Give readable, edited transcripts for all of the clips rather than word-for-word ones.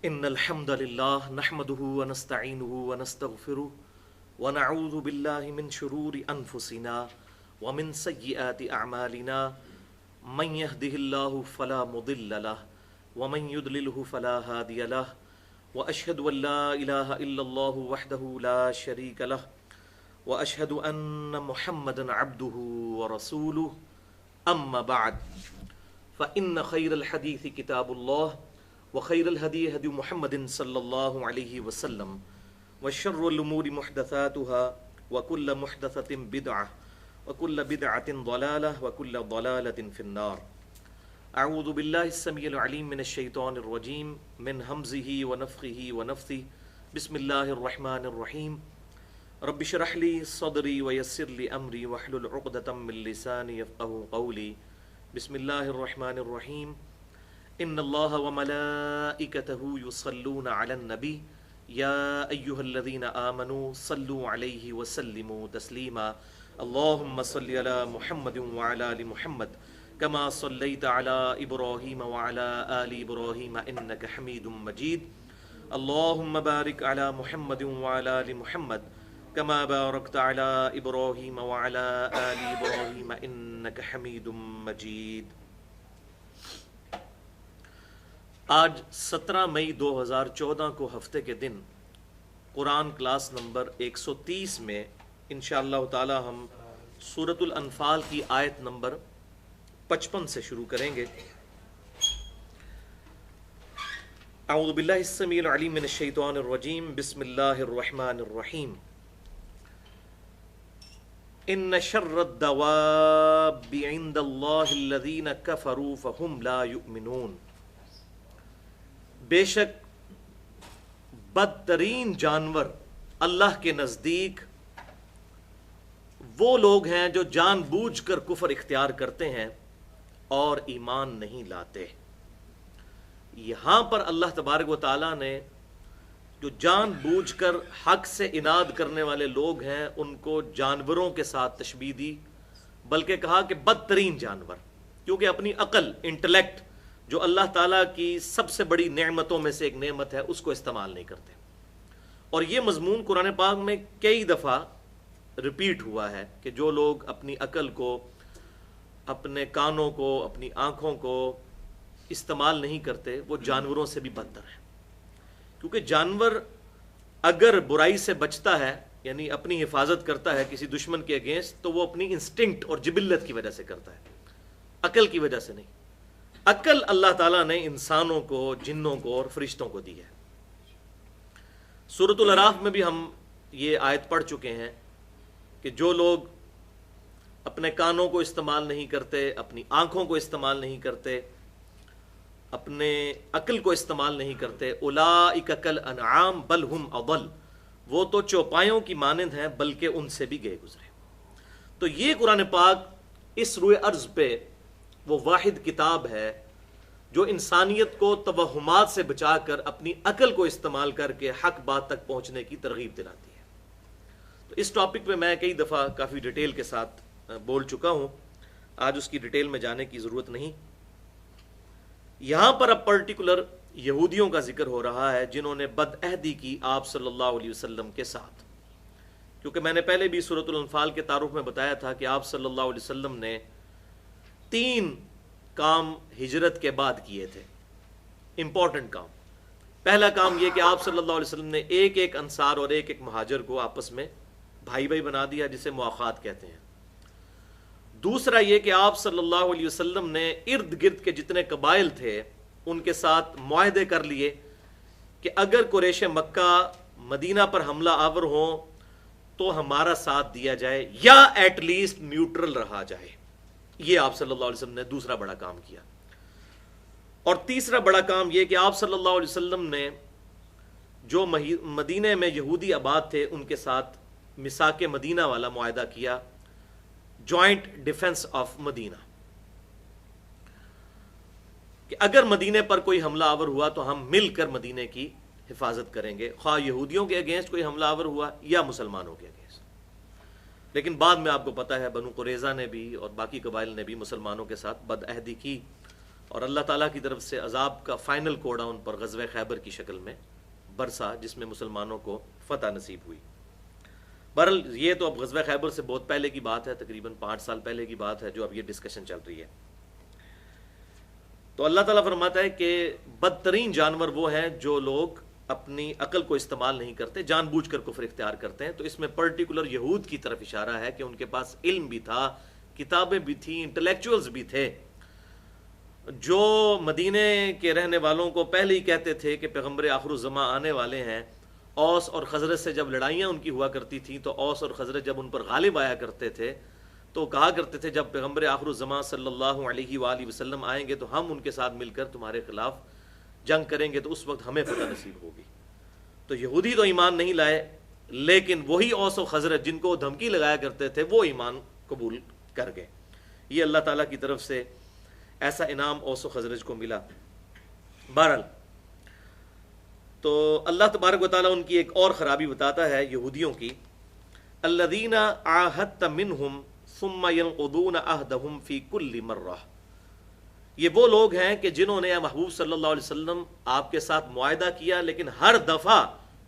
ان الحمد للہ نحمده ونستعینه ونستغفره ونعوذ باللہ من شرور انفسنا ومن سیئات اعمالنا من يهده الله فلا مضل له ومن يضلله فلا هادي له واشهد ان لا اله الا الله وحده لا شريك له واشهد ان محمدا عبده ورسوله اما بعد فان خير الحديث كتاب الله وخير الهدي هدي محمد صلى الله عليه وسلم وشر الأمور محدثاتها وكل محدثة بدعة وكل بدعة ضلالة وكل ضلالة في النار. أعوذ بالله السميع العليم من الشيطان الرجيم من همزه ونفخه ونفثه. بسم الله الرحمن الرحيم. رب اشرح لي صدري ويسر لي أمري واحلل عقدة من لساني يفقهوا قولي. بسم الله الرحمن الرحيم. ان اللہ وملائکتہ یصلون علی النبی یا ایہا الذین آمنوا صلوا علیہ وسلموا تسلیما. اللہم صل علی محمد وعلی آل محمد کما صلیت علی ابراہیم وعلی آل ابراہیم انک حمید مجید. اللہم بارک علی محمد وعلی آل محمد کما بارکت علی ابراہیم وعلی آل ابراہیم انک حمید مجید. آج 17 مئی 2014 کو ہفتے کے دن قرآن کلاس نمبر 130 میں انشاءاللہ تعالی ہم سورۃ الانفال کی آیت نمبر 55 سے شروع کریں گے. اعوذ باللہ السمیع العلیم من الشیطان الرجیم. بسم اللہ الرحمن الرحیم. ان شر الدواب عند اللہ الذین کفروا فہم لا یؤمنون. بے شک بدترین جانور اللہ کے نزدیک وہ لوگ ہیں جو جان بوجھ کر کفر اختیار کرتے ہیں اور ایمان نہیں لاتے. یہاں پر اللہ تبارک و تعالیٰ نے جو جان بوجھ کر حق سے اناد کرنے والے لوگ ہیں ان کو جانوروں کے ساتھ تشبیہ دی، بلکہ کہا کہ بدترین جانور، کیونکہ اپنی عقل، انٹلیکٹ جو اللہ تعالیٰ کی سب سے بڑی نعمتوں میں سے ایک نعمت ہے اس کو استعمال نہیں کرتے. اور یہ مضمون قرآن پاک میں کئی دفعہ ریپیٹ ہوا ہے کہ جو لوگ اپنی عقل کو، اپنے کانوں کو، اپنی آنکھوں کو استعمال نہیں کرتے وہ جانوروں سے بھی بدتر ہیں. کیونکہ جانور اگر برائی سے بچتا ہے یعنی اپنی حفاظت کرتا ہے کسی دشمن کے اگینسٹ تو وہ اپنی انسٹنکٹ اور جبلت کی وجہ سے کرتا ہے، عقل کی وجہ سے نہیں. عقل اللہ تعالیٰ نے انسانوں کو، جنوں کو اور فرشتوں کو دی ہے. سورۃ الاعراف میں بھی ہم یہ آیت پڑھ چکے ہیں کہ جو لوگ اپنے کانوں کو استعمال نہیں کرتے، اپنی آنکھوں کو استعمال نہیں کرتے، اپنے عقل کو استعمال نہیں کرتے، اولئک کالانعام بل ہم اضل، وہ تو چوپایوں کی مانند ہیں بلکہ ان سے بھی گئے گزرے. تو یہ قرآن پاک اس روئے ارض پہ وہ واحد کتاب ہے جو انسانیت کو توہمات سے بچا کر اپنی عقل کو استعمال کر کے حق بات تک پہنچنے کی ترغیب دلاتی ہے. تو اس ٹاپک پہ میں کئی دفعہ کافی ڈیٹیل کے ساتھ بول چکا ہوں، آج اس کی ڈیٹیل میں جانے کی ضرورت نہیں. یہاں پر اب پرٹیکولر یہودیوں کا ذکر ہو رہا ہے جنہوں نے بدعہدی کی آپ صلی اللہ علیہ وسلم کے ساتھ. کیونکہ میں نے پہلے بھی سورۃ الانفال کے تعارف میں بتایا تھا کہ آپ صلی اللہ علیہ وسلم نے 3 کام ہجرت کے بعد کیے تھے، امپورٹنٹ کام. پہلا کام یہ کہ آپ صلی اللہ علیہ وسلم نے ایک ایک انصار اور ایک ایک مہاجر کو آپس میں بھائی بھائی بنا دیا جسے مواخات کہتے ہیں. دوسرا یہ کہ آپ صلی اللہ علیہ وسلم نے ارد گرد کے جتنے قبائل تھے ان کے ساتھ معاہدے کر لیے کہ اگر قریش مکہ مدینہ پر حملہ آور ہوں تو ہمارا ساتھ دیا جائے یا ایٹ لیسٹ نیوٹرل رہا جائے. یہ آپ صلی اللہ علیہ وسلم نے دوسرا بڑا کام کیا. اور تیسرا بڑا کام یہ کہ آپ صلی اللہ علیہ وسلم نے جو مدینہ میں یہودی آباد تھے ان کے ساتھ میثاق مدینہ والا معاہدہ کیا، جوائنٹ ڈیفنس آف مدینہ، کہ اگر مدینہ پر کوئی حملہ آور ہوا تو ہم مل کر مدینہ کی حفاظت کریں گے، خواہ یہودیوں کے اگینسٹ کوئی حملہ آور ہوا یا مسلمانوں کے اگینسٹ. لیکن بعد میں آپ کو پتہ ہے بنو قریظہ نے بھی اور باقی قبائل نے بھی مسلمانوں کے ساتھ بدعہدی کی اور اللہ تعالیٰ کی طرف سے عذاب کا فائنل کوڑا ان پر غزوہ خیبر کی شکل میں برسا، جس میں مسلمانوں کو فتح نصیب ہوئی۔ بہرحال یہ تو اب غزوہ خیبر سے بہت پہلے کی بات ہے، تقریباً 5 سال پہلے کی بات ہے جو اب یہ ڈسکشن چل رہی ہے۔ تو اللہ تعالیٰ فرماتا ہے کہ بدترین جانور وہ ہیں جو لوگ اپنی عقل کو استعمال نہیں کرتے، جان بوجھ کر کفر اختیار کرتے ہیں۔ تو اس میں پرٹیکولر یہود کی طرف اشارہ ہے کہ ان کے پاس علم بھی تھا، کتابیں بھی تھیں، انٹلیکچوئلز بھی تھے، جو مدینے کے رہنے والوں کو پہلے ہی کہتے تھے کہ پیغمبر آخر الزماں آنے والے ہیں۔ اوس اور خزرج سے جب لڑائیاں ان کی ہوا کرتی تھیں تو اوس اور خزرج جب ان پر غالب آیا کرتے تھے تو کہا کرتے تھے جب پیغمبر آخر الزماں صلی اللہ علیہ وآلہ وسلم آئیں گے تو ہم ان کے ساتھ مل کر تمہارے خلاف جنگ کریں گے، تو اس وقت ہمیں فتح نصیب ہوگی۔ تو یہودی تو ایمان نہیں لائے، لیکن وہی اوس و خزرج جن کو دھمکی لگایا کرتے تھے وہ ایمان قبول کر گئے۔ یہ اللہ تعالیٰ کی طرف سے ایسا انعام اوس و خزرج کو ملا۔ بہرحال تو اللہ تبارک و تعالیٰ ان کی ایک اور خرابی بتاتا ہے یہودیوں کی، الذین عاہدت منہم ثم ينقضون عہدہم فی کل مرہ۔ یہ وہ لوگ ہیں کہ جنہوں نے محبوب صلی اللہ علیہ وسلم آپ کے ساتھ معاہدہ کیا لیکن ہر دفعہ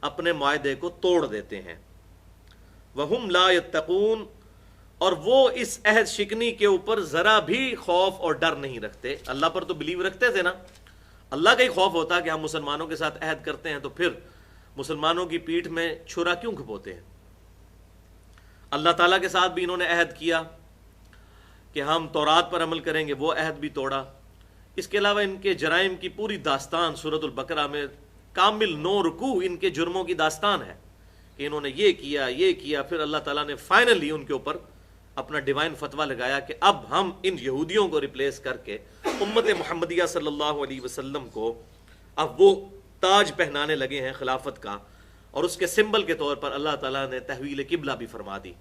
اپنے معاہدے کو توڑ دیتے ہیں۔ وہم لا یتقون، اور وہ اس عہد شکنی کے اوپر ذرا بھی خوف اور ڈر نہیں رکھتے۔ اللہ پر تو بلیو رکھتے تھے نا، اللہ کا ہی خوف ہوتا کہ ہم مسلمانوں کے ساتھ عہد کرتے ہیں تو پھر مسلمانوں کی پیٹھ میں چھرا کیوں کھپوتے ہیں۔ اللہ تعالیٰ کے ساتھ بھی انہوں نے عہد کیا کہ ہم تورات پر عمل کریں گے، وہ عہد بھی توڑا۔ اس کے علاوہ ان کے جرائم کی پوری داستان سورۃ البقرہ میں کامل 9 رکوع ان کے جرموں کی داستان ہے کہ انہوں نے یہ کیا، پھر اللہ تعالیٰ نے فائنلی ان کے اوپر اپنا ڈیوائن فتویٰ لگایا کہ اب ہم ان یہودیوں کو ریپلیس کر کے امت محمدیہ صلی اللہ علیہ وسلم کو اب وہ تاج پہنانے لگے ہیں خلافت کا، اور اس کے سمبل کے طور پر اللہ تعالیٰ نے تحویل قبلہ بھی فرما دی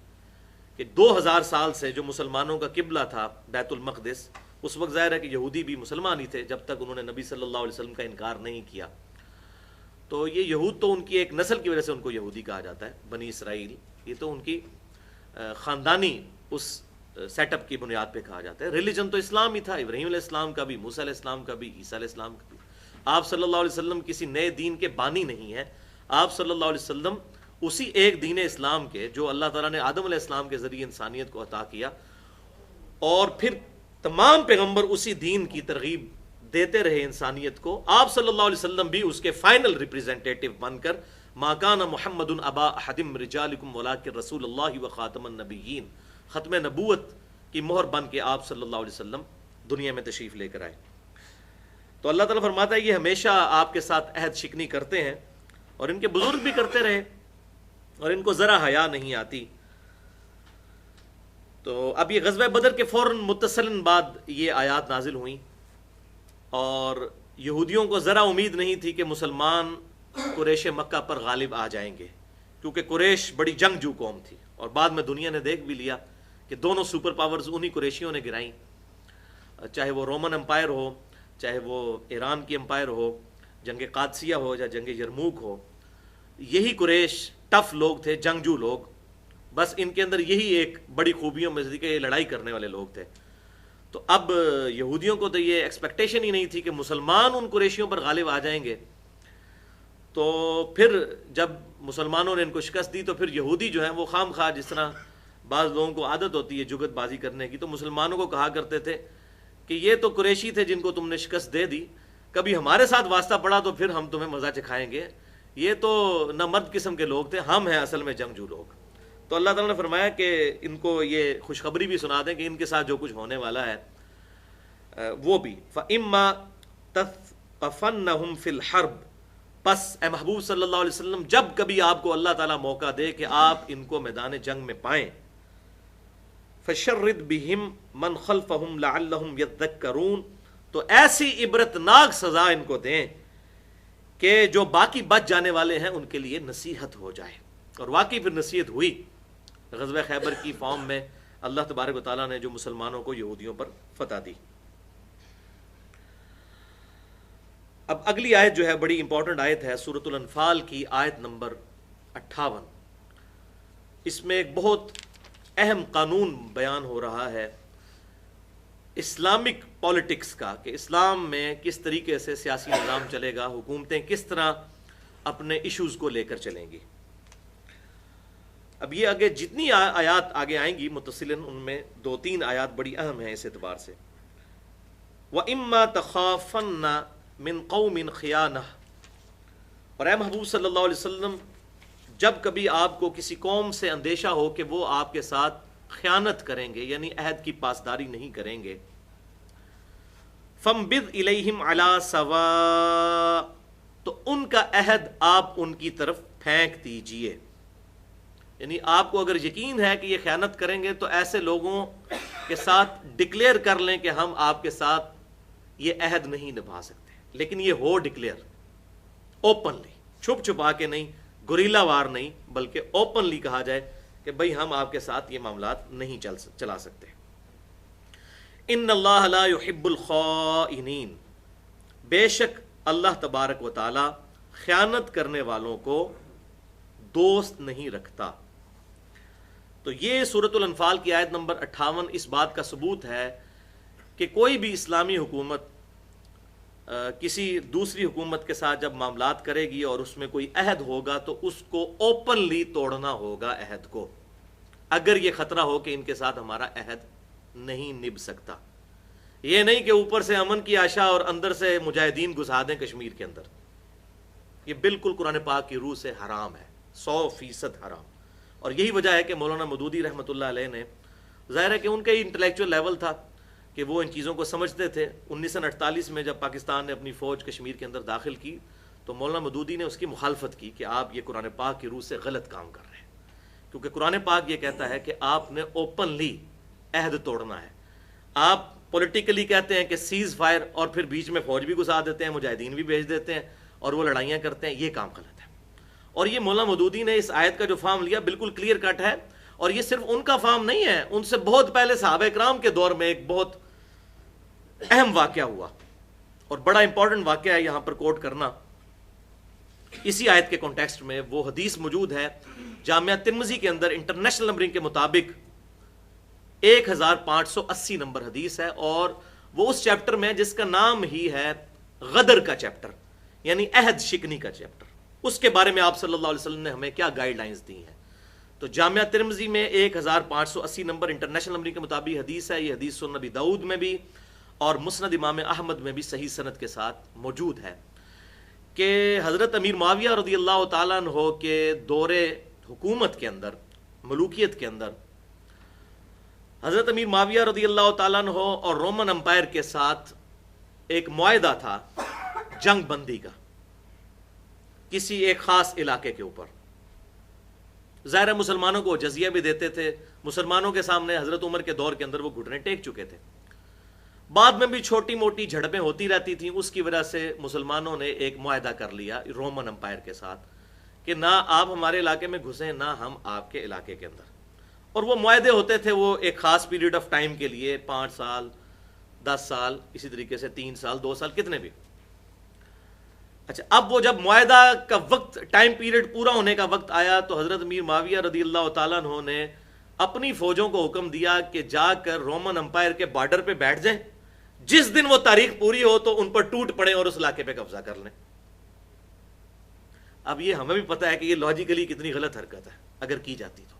کہ 2000 سال سے جو مسلمانوں کا قبلہ تھا بیت المقدس، اس وقت ظاہر ہے کہ یہودی بھی مسلمان ہی تھے جب تک انہوں نے نبی صلی اللہ علیہ وسلم کا انکار نہیں کیا۔ تو یہ یہود تو ان کی ایک نسل کی وجہ سے ان کو یہودی کہا جاتا ہے، بنی اسرائیل، یہ تو ان کی خاندانی اس سیٹ اپ کی بنیاد پہ کہا جاتا ہے۔ ریلیجن تو اسلام ہی تھا، ابراہیم علیہ السلام کا بھی، موسیٰ علیہ السلام کا بھی، عیسیٰ علیہ السلام کا بھی۔ آپ صلی اللہ علیہ وسلم کسی نئے دین کے بانی نہیں ہیں، آپ صلی اللہ علیہ وسلم اسی ایک دین اسلام کے جو اللہ تعالیٰ نے آدم علیہ السلام کے ذریعے انسانیت کو عطا کیا، اور پھر تمام پیغمبر اسی دین کی ترغیب دیتے رہے انسانیت کو۔ آپ صلی اللہ علیہ وسلم بھی اس کے فائنل ریپریزنٹیٹو بن کر ما کان محمد ابا احد من رجالکم ولکن رسول اللہ وخاتم النبیین، ختم نبوت کی مہر بن کے آپ صلی اللہ علیہ وسلم دنیا میں تشریف لے کر آئے۔ تو اللہ تعالیٰ فرماتا ہے یہ ہمیشہ آپ کے ساتھ عہد شکنی کرتے ہیں، اور ان کے بزرگ بھی کرتے رہے، اور ان کو ذرا حیا نہیں آتی۔ تو اب یہ غزوہ بدر کے فوراً متصلاً بعد یہ آیات نازل ہوئیں، اور یہودیوں کو ذرا امید نہیں تھی کہ مسلمان قریش مکہ پر غالب آ جائیں گے، کیونکہ قریش بڑی جنگجو قوم تھی، اور بعد میں دنیا نے دیکھ بھی لیا کہ دونوں سپر پاورز انہی قریشیوں نے گرائیں، چاہے وہ رومن امپائر ہو، چاہے وہ ایران کی امپائر ہو، جنگ قادسیہ ہو یا جنگ یرموک ہو، یہی قریش ٹف لوگ تھے، جنگجو لوگ، بس ان کے اندر یہی ایک بڑی خوبیوں میں سے کہ یہ لڑائی کرنے والے لوگ تھے۔ تو اب یہودیوں کو تو یہ ایکسپیکٹیشن ہی نہیں تھی کہ مسلمان ان قریشیوں پر غالب آ جائیں گے۔ تو پھر جب مسلمانوں نے ان کو شکست دی تو پھر یہودی جو ہیں وہ خام خواہ، جس طرح بعض لوگوں کو عادت ہوتی ہے جگت بازی کرنے کی، تو مسلمانوں کو کہا کرتے تھے کہ یہ تو قریشی تھے جن کو تم نے شکست دے دی، کبھی ہمارے ساتھ واسطہ پڑا تو پھر ہم تمہیں مزہ چکھائیں گے، یہ تو نہ مرد قسم کے لوگ تھے، ہم ہیں اصل میں جنگجو لوگ۔ تو اللہ تعالیٰ نے فرمایا کہ ان کو یہ خوشخبری بھی سنا دیں کہ ان کے ساتھ جو کچھ ہونے والا ہے وہ بھی فَإِمَّا تَثْقَفَنَّهُمْ فِي الْحَرْبِ، پس اے محبوب صلی اللہ علیہ وسلم جب کبھی آپ کو اللہ تعالیٰ موقع دے کہ آپ ان کو میدان جنگ میں پائیں، فَشَرِّدْ بِهِمْ مَنْ خَلْفَهُمْ لَعَلَّهُمْ يَذَّكَّرُونَ، تو ایسی عبرتناک سزا ان کو دیں کہ جو باقی بچ جانے والے ہیں ان کے لیے نصیحت ہو جائے۔ اور واقعی پھر نصیحت ہوئی غزوہ خیبر کی فارم میں، اللہ تبارک و تعالیٰ نے جو مسلمانوں کو یہودیوں پر فتح دی۔ اب اگلی آیت جو ہے بڑی امپورٹنٹ آیت ہے، سورۃ الانفال کی آیت نمبر 58۔ اس میں ایک بہت اہم قانون بیان ہو رہا ہے اسلامک پالیٹکس کا، کہ اسلام میں کس طریقے سے سیاسی نظام چلے گا، حکومتیں کس طرح اپنے ایشوز کو لے کر چلیں گی۔ اب یہ آگے جتنی آیات آگے آئیں گی متصلاً، ان میں 2-3 آیات بڑی اہم ہیں اس اعتبار سے۔ وَإِمَّا تَخَافَنَّ مِن قَوْمٍ خِيَانَةً، اور اے محبوب صلی اللہ علیہ وسلم، جب کبھی آپ کو کسی قوم سے اندیشہ ہو کہ وہ آپ کے ساتھ خیانت کریں گے، یعنی عہد کی پاسداری نہیں کریں گے، فَانبِذْ إِلَيْهِمْ عَلَى سَوَاءٍ، تو ان کا عہد آپ ان کی طرف پھینک دیجئے۔ یعنی آپ کو اگر یقین ہے کہ یہ خیانت کریں گے تو ایسے لوگوں کے ساتھ ڈکلیئر کر لیں کہ ہم آپ کے ساتھ یہ عہد نہیں نبھا سکتے، لیکن یہ ہو ڈکلیئر اوپنلی، چھپ چھپا کے نہیں، گوریلا وار نہیں، بلکہ اوپنلی کہا جائے کہ بھئی ہم آپ کے ساتھ یہ معاملات نہیں چلا سکتے۔ ان اللہ لا يحب الخائنین، بے شک اللہ تبارک و تعالی خیانت کرنے والوں کو دوست نہیں رکھتا۔ تو یہ سورۃ الانفال کی آیت نمبر 58 اس بات کا ثبوت ہے کہ کوئی بھی اسلامی حکومت کسی دوسری حکومت کے ساتھ جب معاملات کرے گی اور اس میں کوئی عہد ہوگا تو اس کو اوپنلی توڑنا ہوگا عہد کو، اگر یہ خطرہ ہو کہ ان کے ساتھ ہمارا عہد نہیں نبھ سکتا۔ یہ نہیں کہ اوپر سے امن کی آشا اور اندر سے مجاہدین گھسا دیں کشمیر کے اندر، یہ بالکل قرآن پاک کی روح سے حرام ہے، 100% حرام۔ اور یہی وجہ ہے کہ مولانا مودودی رحمۃ اللہ علیہ نے، ظاہر ہے کہ ان کا ہی انٹلیکچوئل لیول تھا کہ وہ ان چیزوں کو سمجھتے تھے۔ 1948 میں جب پاکستان نے اپنی فوج کشمیر کے اندر داخل کی تو مولانا مودودی نے اس کی مخالفت کی کہ آپ یہ قرآن پاک کی روح سے غلط کام کر رہے ہیں، کیونکہ قرآن پاک یہ کہتا ہے کہ آپ نے اوپنلی عہد توڑنا ہے۔ آپ پولیٹیکلی کہتے ہیں کہ سیز فائر، اور پھر بیچ میں فوج بھی گھسا دیتے ہیں، مجاہدین بھی بھیج دیتے ہیں اور وہ لڑائیاں کرتے ہیں، یہ کام غلط ہے۔ اور یہ مولانا مودودی نے اس آیت کا جو فارم لیا بالکل کلیئر کٹ ہے، اور یہ صرف ان کا فارم نہیں ہے، ان سے بہت پہلے صحابہ کرام کے دور میں ایک بہت اہم واقعہ ہوا، اور بڑا امپورٹنٹ واقعہ ہے یہاں پر کوٹ کرنا اسی آیت کے کانٹیکسٹ میں۔ وہ حدیث موجود ہے جامعہ ترمذی کے اندر، انٹرنیشنل نمبرنگ کے مطابق 1580 نمبر حدیث ہے، اور وہ اس چیپٹر میں جس کا نام ہی ہے غدر کا چیپٹر، یعنی عہد شکنی کا چیپٹر، اس کے بارے میں آپ صلی اللہ علیہ وسلم نے ہمیں کیا گائیڈ لائنز دی ہیں۔ تو جامعہ ترمذی میں 1580 نمبر انٹرنیشنل نمبرنگ کے مطابق حدیث ہے، یہ حدیث سنن نبی داؤد میں بھی اور مسند امام احمد میں بھی صحیح سند کے ساتھ موجود ہے کہ حضرت امیر معاویہ رضی اللہ تعالیٰ عنہ کے دور حکومت کے اندر، ملوکیت کے اندر، حضرت امیر معاویہ رضی اللہ تعالیٰ عنہ اور رومن امپائر کے ساتھ ایک معاہدہ تھا جنگ بندی کا کسی ایک خاص علاقے کے اوپر۔ ظاہر مسلمانوں کو جزیہ بھی دیتے تھے، مسلمانوں کے سامنے حضرت عمر کے دور کے اندر وہ گھٹنے ٹیک چکے تھے، بعد میں بھی چھوٹی موٹی جھڑپیں ہوتی رہتی تھیں، اس کی وجہ سے مسلمانوں نے ایک معاہدہ کر لیا رومن امپائر کے ساتھ کہ نہ آپ ہمارے علاقے میں گھسیں، نہ ہم آپ کے علاقے کے اندر۔ اور وہ معاہدے ہوتے تھے وہ ایک خاص پیریڈ آف ٹائم کے لیے، 5 سال، 10 سال، اسی طریقے سے 3 سال، 2 سال، کتنے بھی۔ اچھا، اب وہ جب معاہدہ کا وقت، ٹائم پیریڈ پورا ہونے کا وقت آیا تو حضرت امیر معاویہ رضی اللہ تعالیٰ عنہ نے اپنی فوجوں کو حکم دیا کہ جا کر رومن امپائر کے بارڈر پہ بیٹھ جائیں، جس دن وہ تاریخ پوری ہو تو ان پر ٹوٹ پڑے اور اس علاقے پہ قبضہ کر لیں۔ اب یہ ہمیں بھی پتہ ہے کہ یہ لاجیکلی کتنی غلط حرکت ہے اگر کی جاتی تو۔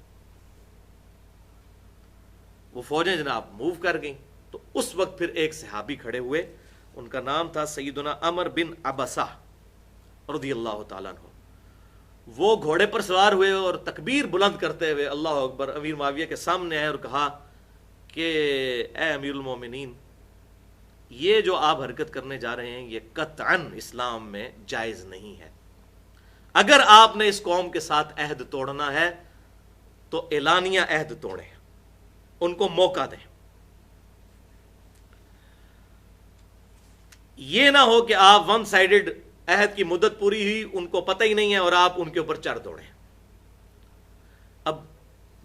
وہ فوجیں جناب موو کر گئیں، تو اس وقت پھر ایک صحابی کھڑے ہوئے، ان کا نام تھا سیدنا عمر بن عبسہ رضی اللہ تعالیٰ عنہ۔ وہ گھوڑے پر سوار ہوئے اور تکبیر بلند کرتے ہوئے اللہ اکبر امیر معاویہ کے سامنے آئے اور کہا کہ اے امیر المومنین، یہ جو آپ حرکت کرنے جا رہے ہیں یہ قطعاً اسلام میں جائز نہیں ہے۔ اگر آپ نے اس قوم کے ساتھ عہد توڑنا ہے تو اعلانیہ عہد توڑیں، ان کو موقع دیں۔ یہ نہ ہو کہ آپ ون سائیڈڈ عہد کی مدت پوری ہوئی، ان کو پتہ ہی نہیں ہے اور آپ ان کے اوپر چڑھ دوڑیں۔ اب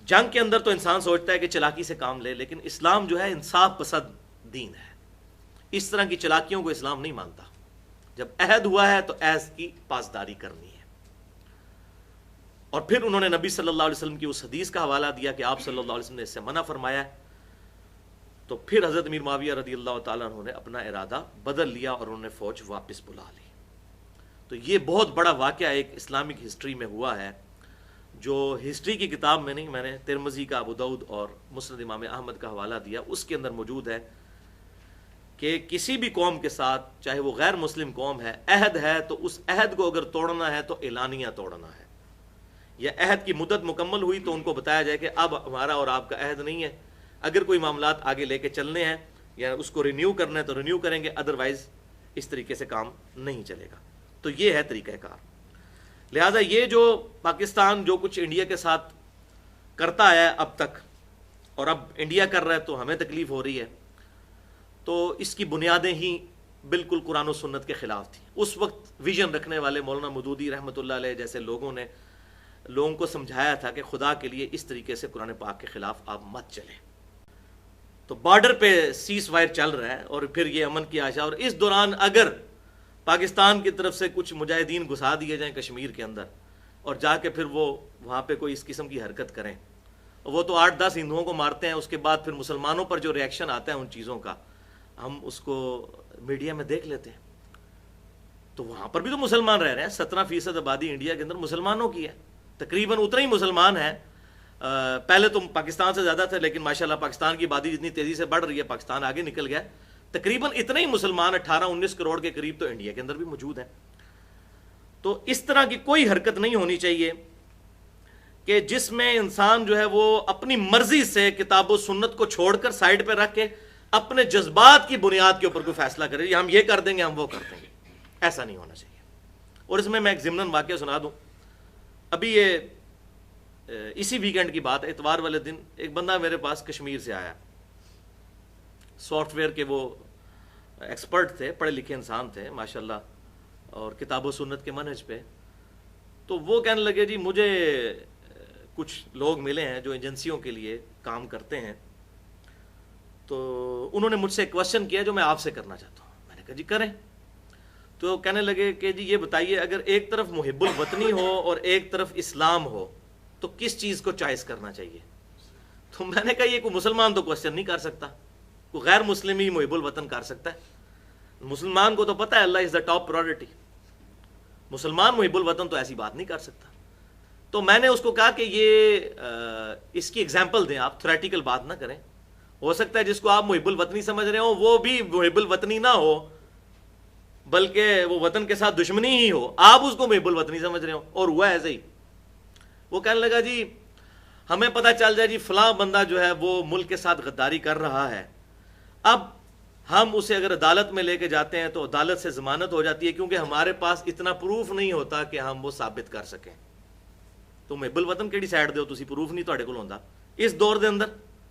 جنگ کے اندر تو انسان سوچتا ہے کہ چلاکی سے کام لے، لیکن اسلام جو ہے انصاف پسند دین ہے، اس طرح کی چلاکیوں کو اسلام نہیں مانتا۔ جب عہد ہوا ہے تو عہد کی پاسداری کرنی ہے۔ اور پھر انہوں نے نبی صلی اللہ علیہ وسلم کی اس حدیث کا حوالہ دیا کہ آپ صلی اللہ علیہ وسلم نے اس سے منع فرمایا ہے تو پھر حضرت امیر معاویہ رضی اللہ تعالیٰ عنہ نے اپنا ارادہ بدل لیا اور انہوں نے فوج واپس بلا لی. تو یہ بہت بڑا واقعہ ایک اسلامک ہسٹری میں ہوا ہے جو ہسٹری کی کتاب میں نہیں، میں نے ترمذی کا، ابو داؤد اور مسند امام احمد کا حوالہ دیا، اس کے اندر موجود ہے کہ کسی بھی قوم کے ساتھ، چاہے وہ غیر مسلم قوم ہے، عہد ہے تو اس عہد کو اگر توڑنا ہے تو اعلانیہ توڑنا ہے. یا عہد کی مدت مکمل ہوئی تو ان کو بتایا جائے کہ اب ہمارا اور آپ کا عہد نہیں ہے، اگر کوئی معاملات آگے لے کے چلنے ہیں یا اس کو رینیو کرنا ہے تو رینیو کریں گے، ادروائز اس طریقے سے کام نہیں چلے گا. تو یہ ہے طریقہ کار. لہٰذا یہ جو پاکستان جو کچھ انڈیا کے ساتھ کرتا ہے اب تک، اور اب انڈیا کر رہا ہے تو ہمیں تکلیف ہو رہی ہے، تو اس کی بنیادیں ہی بالکل قرآن و سنت کے خلاف تھی. اس وقت ویژن رکھنے والے مولانا مودودی رحمۃ اللہ علیہ جیسے لوگوں نے لوگوں کو سمجھایا تھا کہ خدا کے لیے اس طریقے سے قرآن پاک کے خلاف آپ مت چلیں. تو بارڈر پہ سیز فائر چل رہا ہے اور پھر یہ امن کی آشا، اور اس دوران اگر پاکستان کی طرف سے کچھ مجاہدین گھسا دیے جائیں کشمیر کے اندر اور جا کے پھر وہ وہاں پہ کوئی اس قسم کی حرکت کریں، وہ تو 8-10 ہندوؤں کو مارتے ہیں، اس کے بعد پھر مسلمانوں پر جو ریئیکشن آتا ہے ان چیزوں کا ہم اس کو میڈیا میں دیکھ لیتے ہیں. تو وہاں پر بھی تو مسلمان رہ رہے ہیں، 17% آبادی انڈیا کے اندر مسلمانوں کی ہے، تقریباً اتنا ہی مسلمان ہیں. پہلے تو پاکستان سے زیادہ تھے، لیکن ماشاءاللہ پاکستان کی آبادی جتنی تیزی سے بڑھ رہی ہے، پاکستان آگے نکل گیا. تقریباً اتنے ہی مسلمان 18-19 کروڑ کے قریب تو انڈیا کے اندر بھی موجود ہیں. تو اس طرح کی کوئی حرکت نہیں ہونی چاہیے کہ جس میں انسان جو ہے وہ اپنی مرضی سے کتاب و سنت کو چھوڑ کر سائڈ پہ رکھ کے اپنے جذبات کی بنیاد کے اوپر کوئی فیصلہ کرے، ہم یہ کر دیں گے، ہم وہ کر دیں گے. ایسا نہیں ہونا چاہیے. اور اس میں ایک ضمناً واقعہ سنا دوں. ابھی یہ اسی ویکینڈ کی بات ہے، اتوار والے دن ایک بندہ میرے پاس کشمیر سے آیا. سافٹ ویئر کے وہ ایکسپرٹ تھے، پڑھے لکھے انسان تھے ماشاءاللہ، اور کتاب و سنت کے منہج پہ. تو وہ کہنے لگے جی مجھے کچھ لوگ ملے ہیں جو ایجنسیوں کے لیے کام کرتے ہیں، تو انہوں نے مجھ سے ایک کوشچن کیا جو میں آپ سے کرنا چاہتا ہوں. میں نے کہا جی کریں. تو کہنے لگے کہ جی یہ بتائیے، اگر ایک طرف محب الوطنی ہو اور ایک طرف اسلام ہو تو کس چیز کو چوائس کرنا چاہیے؟ تو میں نے کہا یہ کوئی مسلمان تو کوشچن نہیں کر سکتا، کوئی غیر مسلم ہی محب الوطن کر سکتا ہے. مسلمان کو تو پتہ ہے اللہ از دا ٹاپ پرائورٹی، مسلمان محب الوطن تو ایسی بات نہیں کر سکتا. تو میں نے اس کو کہا کہ یہ اس کی ایگزامپل دیں، آپ تھیوریٹیکل بات نہ کریں. ہو سکتا ہے جس کو آپ محب الوطنی سمجھ رہے ہو وہ بھی محب الوطنی نہ ہو، بلکہ وہ وطن کے ساتھ دشمنی ہی ہو، آپ اس کو محب الوطنی سمجھ رہے ہو، اور ہوا ایسے ہی. وہ کہنے لگا جی ہمیں پتہ چل جائے جی فلاں بندہ جو ہے وہ ملک کے ساتھ غداری کر رہا ہے، اب ہم اسے اگر عدالت میں لے کے جاتے ہیں تو عدالت سے ضمانت ہو جاتی ہے، کیونکہ ہمارے پاس اتنا پروف نہیں ہوتا کہ ہم وہ ثابت کر سکیں. تو محب الوطن کیڑی سائڈ دے ہو تسی، پروف نہیں تہاڈے کول ہوندا. اس دور دے اندر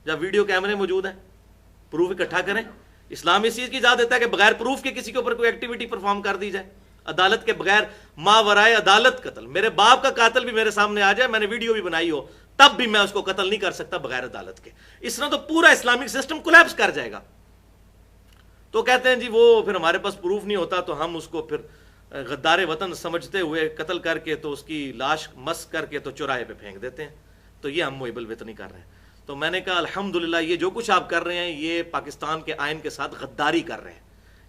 جب ویڈیو کیمرے موجود ہیں، پروف اکٹھا کریں. اسلام اس چیز کی اجازت دیتا ہے کہ بغیر پروف کے کسی کے اوپر کوئی ایکٹیویٹی پرفارم کر دی جائے، عدالت کے بغیر، ماورائے عدالت قتل. میرے باپ کا قاتل بھی میرے سامنے آ جائے، میں نے ویڈیو بھی بنائی ہو، تب بھی میں اس کو قتل نہیں کر سکتا بغیر عدالت کے. اس طرح تو پورا اسلامک سسٹم کولیپس کر جائے گا. تو کہتے ہیں جی وہ پھر ہمارے پاس پروف نہیں ہوتا تو ہم اس کو پھر غدار وطن سمجھتے ہوئے قتل کر کے تو اس کی لاش مس کر کے تو چوراہے پہ پھینک دیتے ہیں. تو یہ ہم محب الوطنی کر رہے ہیں. تو میں نے کہا الحمدللہ یہ جو کچھ آپ کر رہے ہیں یہ پاکستان کے آئین کے ساتھ غداری کر رہے ہیں.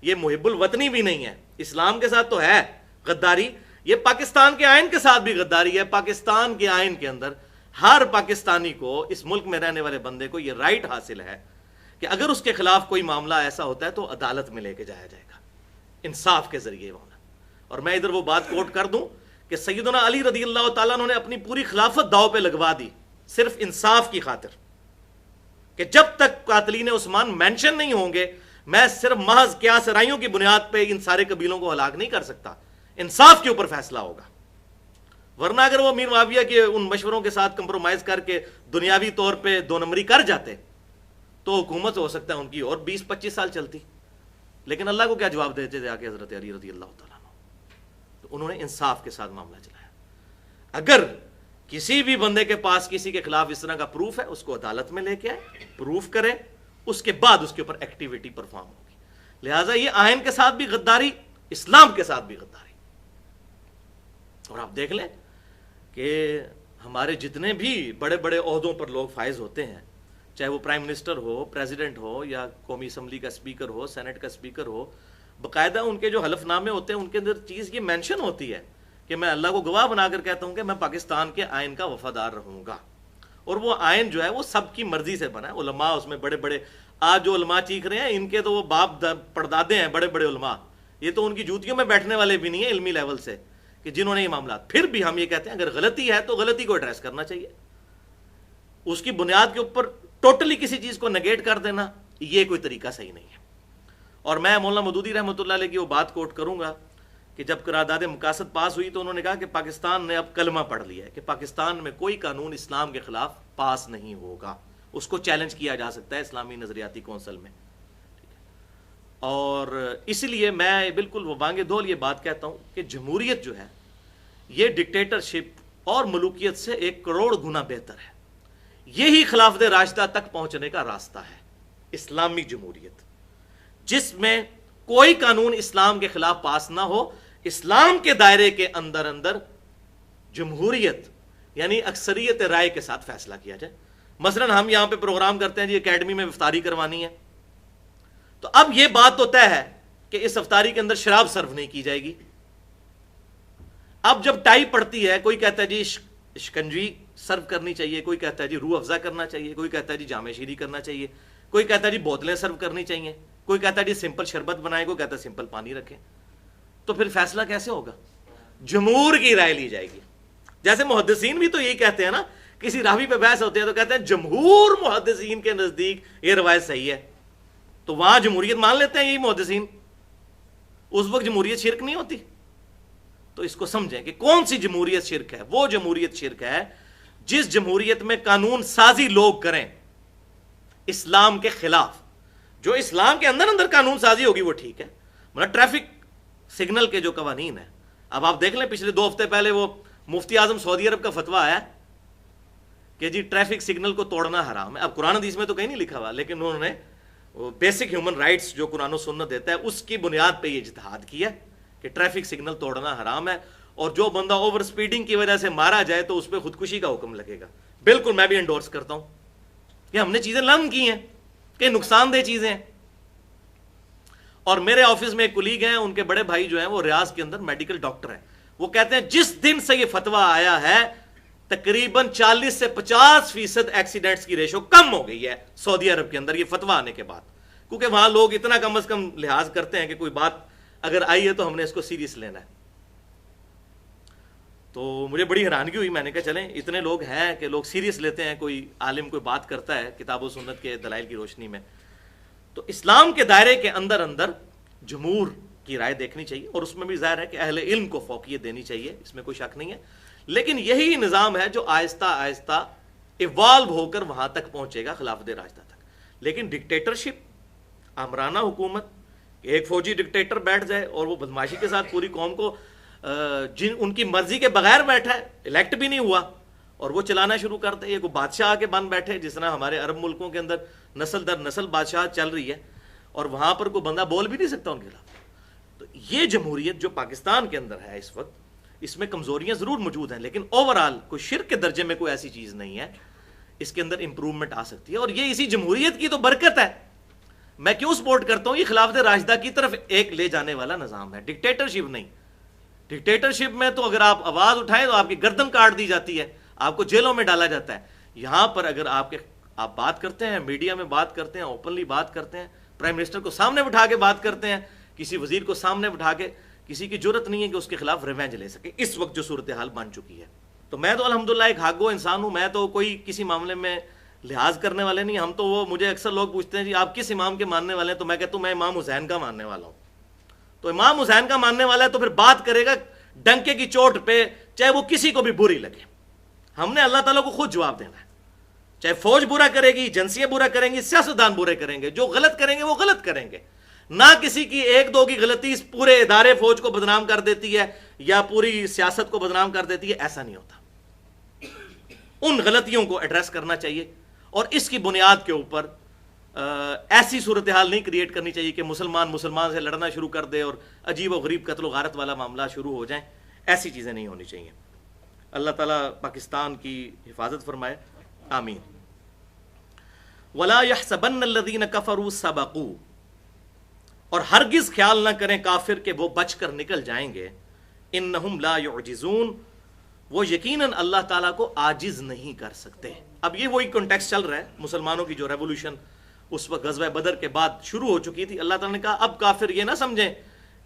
یہ محب الوطنی بھی نہیں ہے، اسلام کے ساتھ تو ہے غداری، یہ پاکستان کے آئین کے ساتھ بھی غداری ہے. پاکستان کے آئین کے اندر ہر پاکستانی کو، اس ملک میں رہنے والے بندے کو یہ رائٹ حاصل ہے کہ اگر اس کے خلاف کوئی معاملہ ایسا ہوتا ہے تو عدالت میں لے کے جایا جائے گا، انصاف کے ذریعے ہونا. اور میں ادھر وہ بات کوٹ کر دوں کہ سیدنا علی رضی اللہ تعالیٰ عنہ نے اپنی پوری خلافت داؤ پہ لگوا دی صرف انصاف کی خاطر، کہ جب تک قاتلین عثمان مینشن نہیں ہوں گے میں صرف محض قیاس رائیوں کی بنیاد پہ ان سارے قبیلوں کو ہلاک نہیں کر سکتا، انصاف کے اوپر فیصلہ ہوگا. ورنہ اگر وہ امیر معاویہ کے ان مشوروں کے ساتھ کمپرومائز کر کے دنیاوی طور پہ 2 نمبری کر جاتے تو حکومت ہو سکتا ہے ان کی اور 20-25 سال چلتی. لیکن اللہ کو کیا جواب دیتے تھے آ کے حضرت علی رضی اللہ تعالیٰ عنہ؟ تو انہوں نے انصاف کے ساتھ معاملہ چلایا. اگر کسی بھی بندے کے پاس کسی کے خلاف اس طرح کا پروف ہے اس کو عدالت میں لے کے آئے، پروف کرے، اس کے بعد اس کے اوپر ایکٹیویٹی پرفارم ہوگی. لہٰذا یہ آئین کے ساتھ بھی غداری، اسلام کے ساتھ بھی غداری. اور آپ دیکھ لیں کہ ہمارے جتنے بھی بڑے بڑے عہدوں پر لوگ فائز ہوتے ہیں چاہے وہ پرائم منسٹر ہو، پریزیڈنٹ ہو، یا قومی اسمبلی کا اسپیکر ہو، سینٹ کا اسپیکر ہو، باقاعدہ ان کے جو حلف نامے ہوتے ہیں ان کے اندر چیز یہ مینشن ہوتی ہے کہ میں اللہ کو گواہ بنا کر کہتا ہوں کہ میں پاکستان کے آئین کا وفادار رہوں گا. اور وہ آئین جو ہے وہ سب کی مرضی سے بنا ہے. علماء اس میں بڑے بڑے، آج جو علماء چیخ رہے ہیں ان کے تو وہ باپ پردادے ہیں بڑے بڑے علماء، یہ تو ان کی جوتیوں میں بیٹھنے والے بھی نہیں ہیں علمی لیول سے کہ جنہوں نے یہ معاملات. پھر بھی ہم یہ کہتے ہیں اگر غلطی ہے تو غلطی کو ایڈریس کرنا چاہیے. اس کی بنیاد کے اوپر ٹوٹلی کسی چیز کو نگیٹ کر دینا یہ کوئی طریقہ صحیح نہیں ہے. اور میں مولانا مودودی رحمۃ اللہ علیہ کی وہ بات کوٹ کروں گا کہ جب قرارداد مقاصد پاس ہوئی تو انہوں نے کہا کہ پاکستان نے اب کلمہ پڑھ لیا ہے کہ پاکستان میں کوئی قانون اسلام کے خلاف پاس نہیں ہوگا، اس کو چیلنج کیا جا سکتا ہے اسلامی نظریاتی کونسل میں. اور اسی لیے میں بالکل وبانگ دھول یہ بات کہتا ہوں کہ جمہوریت جو ہے یہ ڈکٹیٹرشپ اور ملوکیت سے 1 کروڑ گنا بہتر ہے. یہی خلافت راشدہ تک پہنچنے کا راستہ ہے، اسلامی جمہوریت جس میں کوئی قانون اسلام کے خلاف پاس نہ ہو، اسلام کے دائرے کے اندر جمہوریت یعنی اکثریت رائے کے ساتھ فیصلہ کیا جائے. مثلا ہم یہاں پہ پروگرام کرتے ہیں جی اکیڈمی میں افطاری کروانی ہے، تو اب یہ بات تو طے ہے کہ اس افطاری کے اندر شراب سرو نہیں کی جائے گی. اب جب ٹائی پڑتی ہے کوئی کہتا ہے جی شکنجی سرو کرنی چاہیے، کوئی کہتا ہے جی روح افزا کرنا چاہیے، کوئی کہتا ہے جی جامع شیری کرنا چاہیے، کوئی کہتا ہے جی بوتلیں سرو کرنی چاہیے، کوئی کہتا ہے جی سمپل شربت بنائیں، کوئی کہتا ہے سمپل پانی رکھیں. تو پھر فیصلہ کیسے ہوگا؟ جمہور کی رائے لی جائے گی. جیسے محدثین بھی تو یہی کہتے ہیں نا، کسی راوی پہ بحث ہوتی ہے تو کہتے ہیں جمہور محدثین کے نزدیک یہ روایت صحیح ہے، تو وہاں جمہوریت مان لیتے ہیں یہی محدثین. اس وقت جمہوریت شرک نہیں ہوتی. تو اس کو سمجھیں کہ کون سی جمہوریت شرک ہے. وہ جمہوریت شرک ہے جس جمہوریت میں قانون سازی لوگ کریں اسلام کے خلاف. جو اسلام کے اندر قانون سازی ہوگی وہ ٹھیک ہے. مطلب ٹریفک سگنل کے جو قوانین ہیں، اب آپ دیکھ لیں پچھلے 2 ہفتے پہلے وہ مفتی اعظم سعودی عرب کا فتویٰ آیا کہ جی ٹریفک سگنل کو توڑنا حرام ہے. اب قرآن حدیث میں تو کہیں نہیں لکھا ہوا، لیکن انہوں نے بیسک ہیومن رائٹس جو قرآن و سنت دیتا ہے اس کی بنیاد پہ یہ اجتہاد کیا کہ ٹریفک سگنل توڑنا حرام ہے، اور جو بندہ اوور سپیڈنگ کی وجہ سے مارا جائے تو اس پہ خودکشی کا حکم لگے گا. بالکل میں بھی انڈورس کرتا ہوں کہ ہم نے چیزیں لرن کی ہیں کہ نقصان دہ چیزیں ہیں. اور میرے آفس میں ایک کولیگ ہیں، ان کے بڑے بھائی جو ہیں وہ ریاض کے اندر میڈیکل ڈاکٹر ہیں. وہ کہتے ہیں جس دن سے یہ فتویٰ آیا ہے تقریباً 40 سے 50% ایکسیڈنٹس کی ریشو کم ہو گئی ہے سعودی عرب کے اندر یہ فتویٰ آنے کے بعد. کیونکہ وہاں لوگ اتنا کم از کم لحاظ کرتے ہیں کہ کوئی بات اگر آئی ہے تو ہم نے اس کو سیریس لینا ہے. تو مجھے بڑی حیرانگی ہوئی. میں نے کہا چلیں اتنے لوگ ہیں کہ لوگ سیریس لیتے ہیں، کوئی عالم کوئی بات کرتا ہے کتاب و سنت کے دلائل کی روشنی میں. تو اسلام کے دائرے کے اندر جمہور کی رائے دیکھنی چاہیے، اور اس میں بھی ظاہر ہے کہ اہل علم کو فوقیت دینی چاہیے، اس میں کوئی شک نہیں ہے. لیکن یہی نظام ہے جو آہستہ آہستہ ایوالو ہو کر وہاں تک پہنچے گا خلافت راشدہ تک. لیکن ڈکٹیٹرشپ، آمرانہ حکومت، ایک فوجی ڈکٹیٹر بیٹھ جائے اور وہ بدماشی کے ساتھ پوری قوم کو جن ان کی مرضی کے بغیر بیٹھا ہے، الیکٹ بھی نہیں ہوا، اور وہ چلانا شروع کرتے ہیں. یہ کوئی بادشاہ کے بن بیٹھے جس طرح ہمارے عرب ملکوں کے اندر نسل در نسل بادشاہ چل رہی ہے، اور وہاں پر کوئی بندہ بول بھی نہیں سکتا ان کے خلاف. تو یہ جمہوریت جو پاکستان کے اندر ہے اس وقت، اس میں کمزوریاں ضرور موجود ہیں، لیکن اوورآل کوئی شرک کے درجے میں کوئی ایسی چیز نہیں ہے. اس کے اندر امپروومنٹ آ سکتی ہے، اور یہ اسی جمہوریت کی تو برکت ہے. میں کیوں سپورٹ کرتا ہوں؟ یہ خلافت راشدہ کی طرف ایک لے جانے والا نظام ہے، ڈکٹیٹرشپ نہیں. ڈکٹیٹرشپ میں تو اگر آپ آواز اٹھائیں تو آپ کی گردن کاٹ دی جاتی ہے، آپ کو جیلوں میں ڈالا جاتا ہے. یہاں پر اگر آپ بات کرتے ہیں، میڈیا میں بات کرتے ہیں، اوپنلی بات کرتے ہیں، پرائم منسٹر کو سامنے بٹھا کے بات کرتے ہیں، کسی وزیر کو سامنے بٹھا کے، کسی کی جرت نہیں ہے کہ اس کے خلاف ریونج لے سکے اس وقت جو صورتحال بن چکی ہے. تو میں تو الحمدللہ ایک حق گو انسان ہوں، میں تو کوئی کسی معاملے میں لحاظ کرنے والے نہیں. ہم تو وہ مجھے اکثر لوگ پوچھتے ہیں جی آپ کس امام کے ماننے والے ہیں، تو میں کہتا ہوں میں امام حسین کا ماننے والا ہوں. تو امام حسین کا ماننے والا ہے تو پھر بات کرے گا ڈنکے کی چوٹ پہ، چاہے وہ کسی کو بھی بری لگے. ہم نے اللہ تعالیٰ کو خود جواب دینا ہے. چاہے فوج برا کرے گی، ایجنسیاں برا کریں گی، سیاستدان برے کریں گے، جو غلط کریں گے وہ غلط کریں گے. نہ کسی کی 1-2 کی غلطی اس پورے ادارے فوج کو بدنام کر دیتی ہے یا پوری سیاست کو بدنام کر دیتی ہے، ایسا نہیں ہوتا. ان غلطیوں کو ایڈریس کرنا چاہیے، اور اس کی بنیاد کے اوپر ایسی صورتحال نہیں کریٹ کرنی چاہیے کہ مسلمان سے لڑنا شروع کر دے اور عجیب و غریب قتل و غارت والا معاملہ شروع ہو جائیں. ایسی چیزیں نہیں ہونی چاہیے. اللہ تعالیٰ پاکستان کی حفاظت فرمائے، آمین. وَلَا يَحْسَبَنَّ الَّذِينَ كَفَرُوا سَبَقُوا، اور ہرگز خیال نہ کریں کافر کہ وہ بچ کر نکل جائیں گے، اِنَّهُمْ لَا يُعْجِزُونَ، وہ یقیناً اللہ تعالیٰ کو عاجز نہیں کر سکتے۔ اب یہ وہی کنٹیکسٹ چل رہا ہے، مسلمانوں کی جو ریولوشن اس وقت غزوہ بدر کے بعد شروع ہو چکی تھی، اللہ تعالیٰ نے کہا اب کافر یہ نہ سمجھیں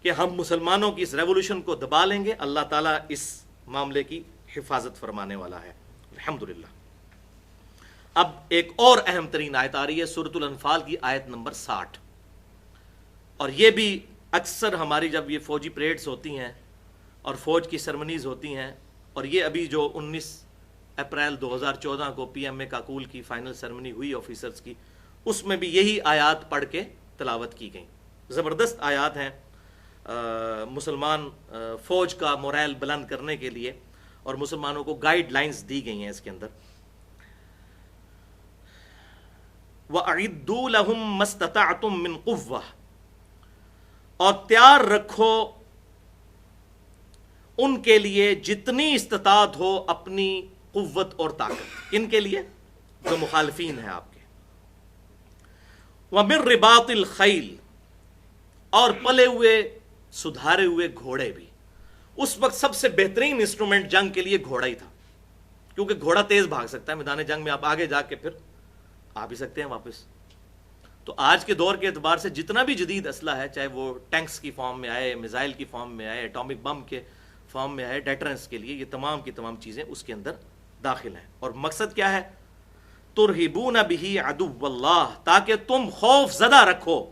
کہ ہم مسلمانوں کی اس ریولوشن کو دبا لیں گے، اللہ تعالیٰ اس معاملے کی حفاظت فرمانے والا ہے، الحمدللہ۔ اب ایک اور اہم ترین آیت آ رہی ہے، سورۃ الانفال کی آیت نمبر 60، اور یہ بھی اکثر ہماری جب یہ فوجی پریڈز ہوتی ہیں اور فوج کی سرمنیز ہوتی ہیں، اور یہ ابھی جو 19 اپریل 2014 کو پی ایم اے کاکول کی فائنل سرمنی ہوئی آفیسرز کی، اس میں بھی یہی آیات پڑھ کے تلاوت کی گئیں۔ زبردست آیات ہیں مسلمان فوج کا مورائل بلند کرنے کے لیے، اور مسلمانوں کو گائیڈ لائنز دی گئی ہیں اس کے اندر۔ وَأَعِدُّوا لَهُم مَّا اسْتَطَعْتُم مِّن قُوَّةٍ، اور تیار رکھو ان کے لیے جتنی استطاعت ہو اپنی قوت اور طاقت، ان کے لیے جو مخالفین ہیں آپ کے۔ وَمِن رِبَاطِ الْخَيْلِ، اور پلے ہوئے سدھارے ہوئے گھوڑے بھی۔ اس وقت سب سے بہترین انسٹرومنٹ جنگ کے لیے گھوڑا ہی تھا، کیونکہ گھوڑا تیز بھاگ سکتا ہے، میدان جنگ میں آپ آگے جا کے پھر آ بھی سکتے ہیں واپس۔ تو آج کے دور کے اعتبار سے جتنا بھی جدید اسلحہ ہے، چاہے وہ ٹینکس کی فارم میں آئے، میزائل کی فارم میں آئے، ایٹامک بم کے فارم میں آئے، ڈیٹرنس کے لیے، یہ تمام کی تمام چیزیں اس کے اندر داخل ہیں۔ اور مقصد کیا ہے؟ ترہبون بہ عدو اللہ، تاکہ تم خوف زدہ رکھو،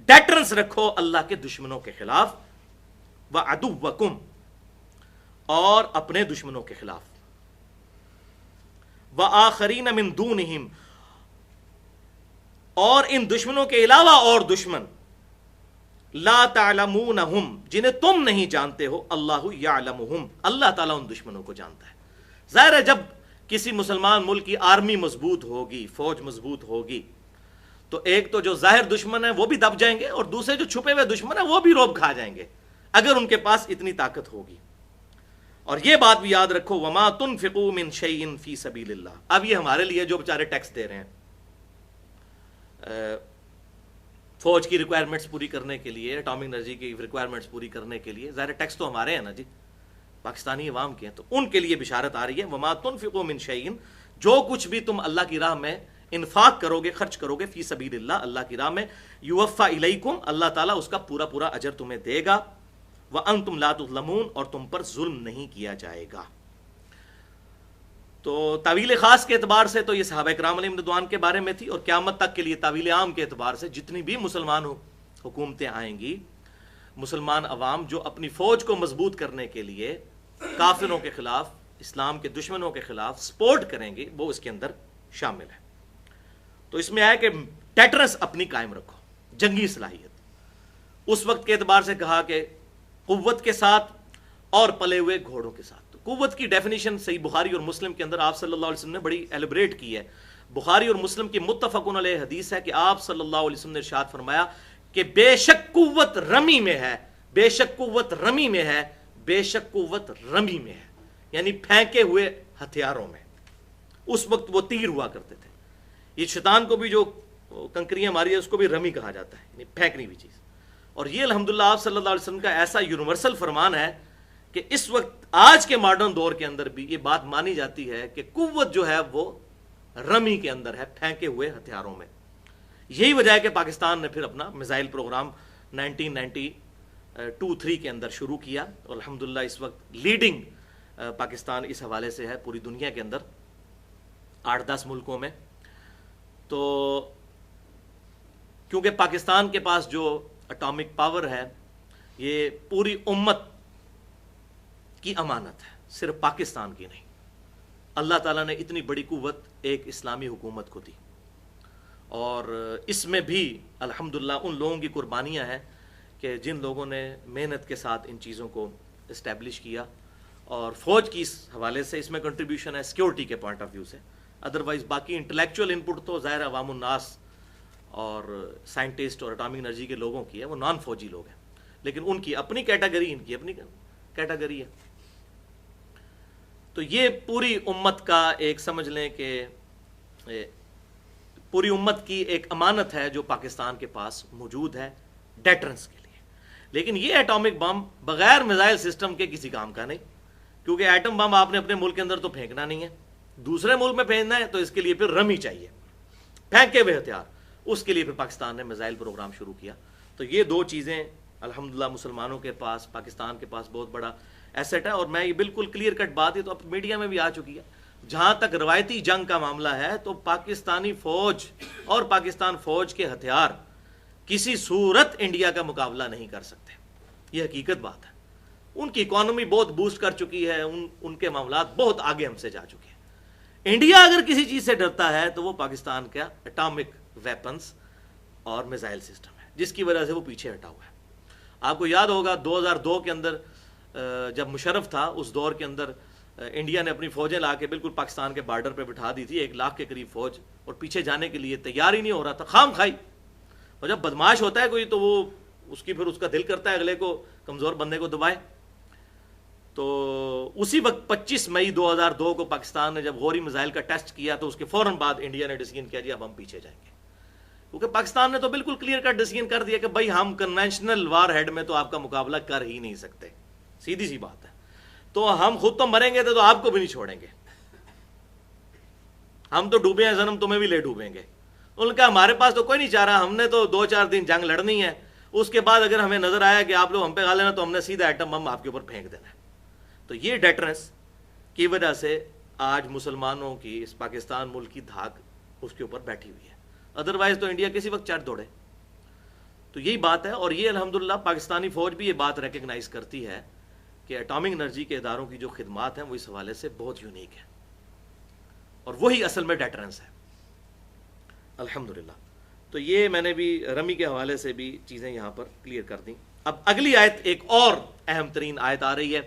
ڈیٹرنس رکھو اللہ کے دشمنوں کے خلاف، وعدوکم، اور اپنے دشمنوں کے خلاف، وآخرین من دونہم، اور ان دشمنوں کے علاوہ اور دشمن، لا تعلمونہم، جنہیں تم نہیں جانتے ہو، اللہ یعلمہم، اللہ تعالیٰ ان دشمنوں کو جانتا ہے۔ ظاہر ہے جب کسی مسلمان ملک کی آرمی مضبوط ہوگی، فوج مضبوط ہوگی، تو ایک تو جو ظاہر دشمن ہے وہ بھی دب جائیں گے، اور دوسرے جو چھپے ہوئے دشمن ہیں وہ بھی روب کھا جائیں گے، اگر ان کے پاس اتنی طاقت ہوگی۔ اور یہ بات بھی یاد رکھو، وما تنفقوا من شیء فی سبیل اللہ۔ اب یہ ہمارے لیے جو بیچارے ٹیکس دے رہے ہیں فوج کی ریکوائرمنٹس پوری کرنے کے لیے، اٹامک انرجی کی ریکوائرمنٹس پوری کرنے کے لیے، ظاہر ٹیکس تو ہمارے ہیں نا جی، پاکستانی عوام کے ہیں، تو ان کے لیے بشارت آ رہی ہے، وما تنفقوا من شیء، جو کچھ بھی تم اللہ کی راہ میں انفاق کرو گے، خرچ کرو گے، فی سبیل اللہ، اللہ کی راہ میں، یوفا الیکم، اللہ تعالیٰ اس کا پورا پورا اجر تمہیں دے گا، وانتم لا تظلمون، اور تم پر ظلم نہیں کیا جائے گا۔ تو تعویل خاص کے اعتبار سے تو یہ صحابہ کرام علیہم رضوان کے بارے میں تھی، اور قیامت تک کے لیے تعویل عام کے اعتبار سے جتنی بھی مسلمان حکومتیں آئیں گی، مسلمان عوام جو اپنی فوج کو مضبوط کرنے کے لیے کافروں کے خلاف، اسلام کے دشمنوں کے خلاف سپورٹ کریں گے، وہ اس کے اندر شامل ہے۔ تو اس میں آیا کہ ٹیٹرس اپنی قائم رکھو، جنگی صلاحیت، اس وقت کے اعتبار سے کہا کہ قوت کے ساتھ اور پلے ہوئے گھوڑوں کے ساتھ۔ تو قوت کی ڈیفینیشن صحیح بخاری اور مسلم کے اندر آپ صلی اللہ علیہ وسلم نے بڑی ایلیبریٹ کی ہے۔ بخاری اور مسلم کی متفقن علیہ حدیث ہے کہ آپ صلی اللہ علیہ وسلم نے ارشاد فرمایا کہ بے شک قوت رمی میں ہے، بے شک قوت رمی میں ہے، بے شک قوت رمی میں ہے، یعنی پھینکے ہوئے ہتھیاروں میں۔ اس وقت وہ تیر ہوا کرتے تھے، یہ شیطان کو بھی جو کنکریاں ماری ہے اس کو بھی رمی کہا جاتا ہے، یعنی پھینکنی ہوئی چیز۔ اور یہ الحمدللہ آپ صلی اللہ علیہ وسلم کا ایسا یونیورسل فرمان ہے کہ اس وقت آج کے ماڈرن دور کے اندر بھی یہ بات مانی جاتی ہے کہ قوت جو ہے وہ رمی کے اندر ہے، پھینکے ہوئے ہتھیاروں میں۔ یہی وجہ ہے کہ پاکستان نے پھر اپنا میزائل پروگرام 1992-3 کے اندر شروع کیا، اور الحمدللہ اس وقت لیڈنگ پاکستان اس حوالے سے ہے پوری دنیا کے اندر 8-10 ملکوں میں۔ تو کیونکہ پاکستان کے پاس جو اٹامک پاور ہے یہ پوری امت کی امانت ہے، صرف پاکستان کی نہیں۔ اللہ تعالیٰ نے اتنی بڑی قوت ایک اسلامی حکومت کو دی، اور اس میں بھی الحمدللہ ان لوگوں کی قربانیاں ہیں کہ جن لوگوں نے محنت کے ساتھ ان چیزوں کو اسٹیبلش کیا، اور فوج کی اس حوالے سے اس میں کنٹریبیوشن ہے سیکیورٹی کے پوائنٹ آف ویو سے۔ ادروائز باقی انٹلیکچوئل انپٹ تو ظاہر عوام الناس اور سائنٹسٹ اور اٹامک انرجی کے لوگوں کی ہے، وہ نان فوجی لوگ ہیں، لیکن ان کی اپنی کیٹیگری، ان کی اپنی کیٹیگری ہے۔ تو یہ پوری امت کا ایک سمجھ لیں کہ پوری امت کی ایک امانت ہے جو پاکستان کے پاس موجود ہے ڈیٹرنس کے لیے. لیکن یہ ایٹامک بم بغیر میزائل سسٹم کے کسی کام کا نہیں، کیونکہ ایٹم بم آپ نے اپنے ملک کے اندر تو پھینکنا نہیں ہے، دوسرے ملک میں پھینکنا ہے تو اس کے لیے پھر رمی چاہیے، پھینکے ہوئے ہتھیار. اس کے لیے پھر پاکستان نے میزائل پروگرام شروع کیا. تو یہ دو چیزیں الحمدللہ مسلمانوں کے پاس، پاکستان کے پاس بہت بڑا ایسٹ ہے. اور میں یہ بالکل کلیئر کٹ بات ہے، تو اب میڈیا میں بھی آ چکی ہے، جہاں تک روایتی جنگ کا معاملہ ہے تو پاکستانی فوج اور پاکستان فوج کے ہتھیار کسی صورت انڈیا کا مقابلہ نہیں کر سکتے. یہ حقیقت بات ہے. ان کی اکانومی بہت بوسٹ کر چکی ہے، ان کے معاملات بہت آگے ہم سے جا چکے ہیں. انڈیا اگر کسی چیز سے ڈرتا ہے تو وہ پاکستان کا اٹامک ویپنز اور میزائل سسٹم ہے، جس کی وجہ سے وہ پیچھے ہٹا ہوا ہے. آپ کو یاد ہوگا 2002 کے اندر جب مشرف تھا، اس دور کے اندر انڈیا نے اپنی فوجیں لا کے بالکل پاکستان کے بارڈر پہ بٹھا دی تھی، 1 لاکھ کے قریب فوج، اور پیچھے جانے کے لیے تیار ہی نہیں ہو رہا تھا، خام کھائی. اور جب بدماش ہوتا ہے کوئی تو وہ پھر اس کا دل کرتا ہے اگلے کو، کمزور بندے کو دبائے. تو اسی وقت 25 مئی 2002 کو پاکستان نے جب غوری میزائل کا ٹیسٹ کیا تو اس کے فوراً بعد انڈیا نے ڈیسیژن کیا جی اب ہم پیچھے جائیں گے، کیونکہ پاکستان نے تو بالکل کلیئر کٹ ڈیسیژن کر دیا کہ بھائی ہم کنونشنل وار ہیڈ میں تو آپ کا مقابلہ کر ہی نہیں سکتے، سیدھی سی بات ہے. تو ہم خود تو مریں گے تو آپ کو بھی نہیں چھوڑیں گے، ہم تو ڈوبے ہیں صنم، تمہیں بھی لے ڈوبیں گے. ان کا ہمارے پاس تو کوئی نہیں چاہ رہا، ہم نے تو 2-4 دن جنگ لڑنی ہے، اس کے بعد اگر ہمیں نظر آیا کہ آپ لوگ ہم پہ غالب ہیں تو ہم نے سیدھا ایٹم بم آپ کے اوپر پھینک دینا ہے. تو یہ ڈیٹرنس کی وجہ سے آج مسلمانوں کی اس پاکستان ملک کی دھاک اس کے اوپر بیٹھی ہوئی ہے، ادروائز تو انڈیا کسی وقت چڑھ دوڑے. تو یہی بات ہے. اور یہ الحمدللہ پاکستانی فوج بھی یہ بات ریکگنائز کرتی ہے کہ ایٹامک انرجی کے اداروں کی جو خدمات ہیں وہ اس حوالے سے بہت یونیک ہیں، اور وہی اصل میں ڈیٹرنس ہے الحمدللہ. تو یہ میں نے بھی رمی کے حوالے سے بھی چیزیں یہاں پر کلیئر کر دیں. اب اگلی آیت ایک اور اہم ترین آیت آ رہی ہے،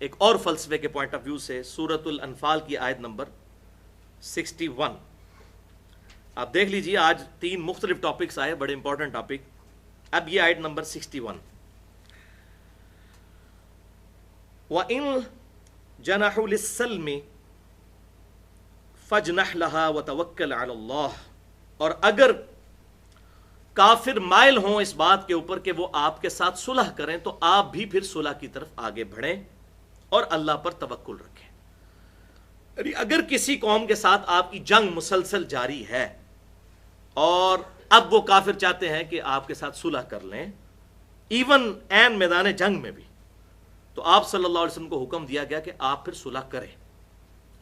ایک اور فلسفے کے پوائنٹ آف ویو سے، سورۃ الانفال کی آیت نمبر 61. آپ دیکھ لیجئے، آج 3 مختلف ٹاپکس آئے، بڑے امپورٹنٹ ٹاپک. اب یہ آیت نمبر 61، وَإِن جَنَحُوا لِلسَّلْمِ فَاجْنَحْ لَهَا وَتَوَكَّلْ عَلَى اللَّهِ. اور اگر کافر مائل ہوں اس بات کے اوپر کہ وہ آپ کے ساتھ صلح کریں تو آپ بھی پھر صلح کی طرف آگے بڑھیں اور اللہ پر توکل رکھیں. یعنی اگر کسی قوم کے ساتھ آپ کی جنگ مسلسل جاری ہے اور اب وہ کافر چاہتے ہیں کہ آپ کے ساتھ صلح کر لیں، ایون عین میدان جنگ میں بھی، تو آپ صلی اللہ علیہ وسلم کو حکم دیا گیا کہ آپ پھر صلح کریں.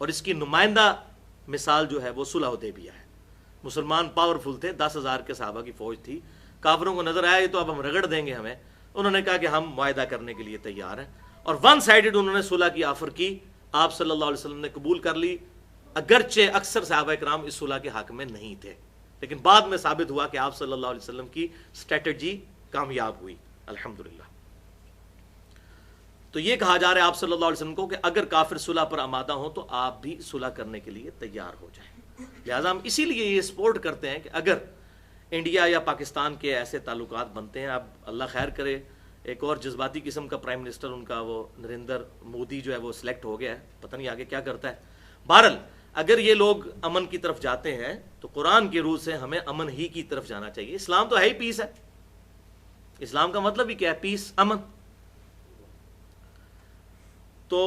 اور اس کی نمائندہ مثال جو ہے وہ صلح حدیبیہ ہے. مسلمان پاورفل تھے، 10,000 کے صحابہ کی فوج تھی، کافروں کو نظر آیا تو اب ہم رگڑ دیں گے ہمیں، انہوں نے کہا کہ ہم معاہدہ کرنے کے لیے تیار ہیں، اور ون سائیڈڈ انہوں نے صلح کی آفر کی. آپ صلی اللہ علیہ وسلم نے قبول کر لی، اگرچہ اکثر صحابہ کرام اس صلح کے حق میں نہیں تھے، لیکن بعد میں ثابت ہوا کہ آپ صلی اللہ علیہ وسلم کی اسٹریٹجی کامیاب ہوئی الحمدللہ. تو یہ کہا جا رہا ہے آپ صلی اللہ علیہ وسلم کو کہ اگر کافر صلح پر آمادہ ہوں تو آپ بھی صلح کرنے کے لیے تیار ہو جائیں. لہٰذا ہم اسی لیے یہ سپورٹ کرتے ہیں کہ اگر انڈیا یا پاکستان کے ایسے تعلقات بنتے ہیں، اب اللہ خیر کرے ایک اور جذباتی قسم کا پرائم منسٹر ان کا وہ نریندر مودی جو ہے وہ سلیکٹ ہو گیا ہے، پتہ نہیں آگے کیا کرتا ہے. بہرحال اگر یہ لوگ امن کی طرف جاتے ہیں تو قرآن کی روح سے ہمیں امن ہی کی طرف جانا چاہیے. اسلام تو ہے ہی پیس ہے، اسلام کا مطلب ہی کیا ہے؟ پیس، امن. تو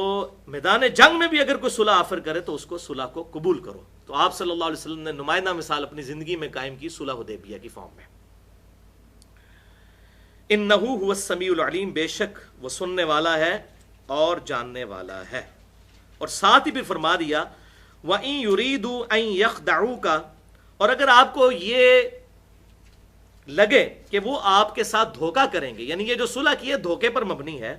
میدان جنگ میں بھی اگر کوئی صلح آفر کرے تو اس کو صلح کو قبول کرو. تو آپ صلی اللہ علیہ وسلم نے نمائندہ مثال اپنی زندگی میں قائم کی صلح حدیبیہ کی فارم میں. انہ هو السمیع العلیم، بے شک وہ سننے والا ہے اور جاننے والا ہے. اور ساتھ ہی بھی فرما دیا وَإِن يُرِيدُوا أَن يَخْدَعُوكَ، اور اگر آپ کو یہ لگے کہ وہ آپ کے ساتھ دھوکہ کریں گے، یعنی یہ جو صلح کی ہے دھوکے پر مبنی ہے،